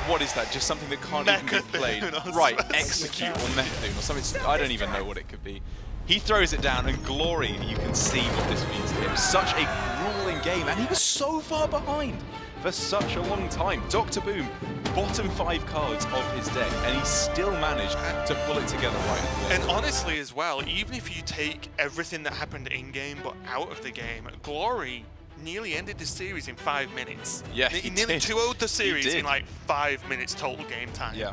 what is that? Just something that can't even be played. Mechathune or Right, something. execute or Mechathune or something. I don't even know what it could be. He throws it down, and Glory, you can see what this means to him. Such a grueling game, and he was so far behind for such a long time. Dr. Boom, bottom 5 cards of his deck, and he still managed to pull it together right at the end. And honestly as well, even if you take everything that happened in-game but out of the game, Glory nearly ended the series in 5 minutes. Yeah, He he nearly did. 2-0'd the He series did. in like 5 minutes total game time. Yeah.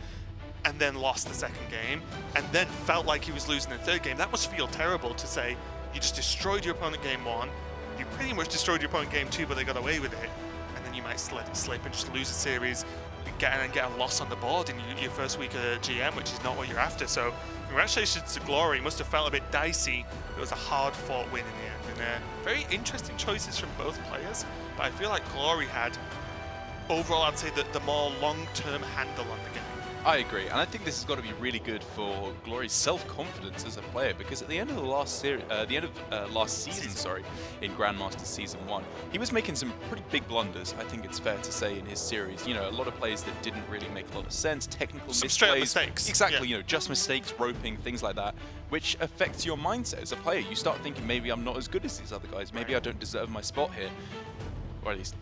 And then lost the second game, and then felt like he was losing the third game. That must feel terrible to say you just destroyed your opponent game 1, you pretty much destroyed your opponent game 2, but they got away with it, and then you might let it slip and just lose the series, get a loss on the board in your first week of GM, which is not what you're after. So congratulations to Glory. It must have felt a bit dicey. It was a hard-fought win in the end, and very interesting choices from both players. But I feel like Glory had overall, I'd say that the more long-term handle on the game. I agree, and I think this has got to be really good for Glory's self-confidence as a player, because at the end of the last season, sorry, in Grandmasters Season 1, he was making some pretty big blunders, I think it's fair to say, in his series. You know, a lot of plays that didn't really make a lot of sense, technical Some straight-up misplays. mistakes. Exactly, Yeah. you know, just mistakes, roping, things like that, which affects your mindset as a player. You start thinking, maybe I'm not as good as these other guys, maybe I don't deserve my spot here, or at least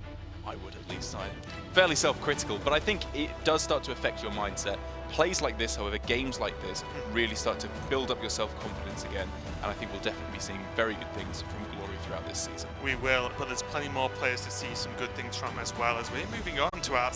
I would at least. I'm fairly self-critical, but I think it does start to affect your mindset. Plays like this, however, games like this, really start to build up your self-confidence again, and I think we'll definitely be seeing very good things from Glory throughout this season. We will, but there's plenty more players to see some good things from as well, as we're moving on to our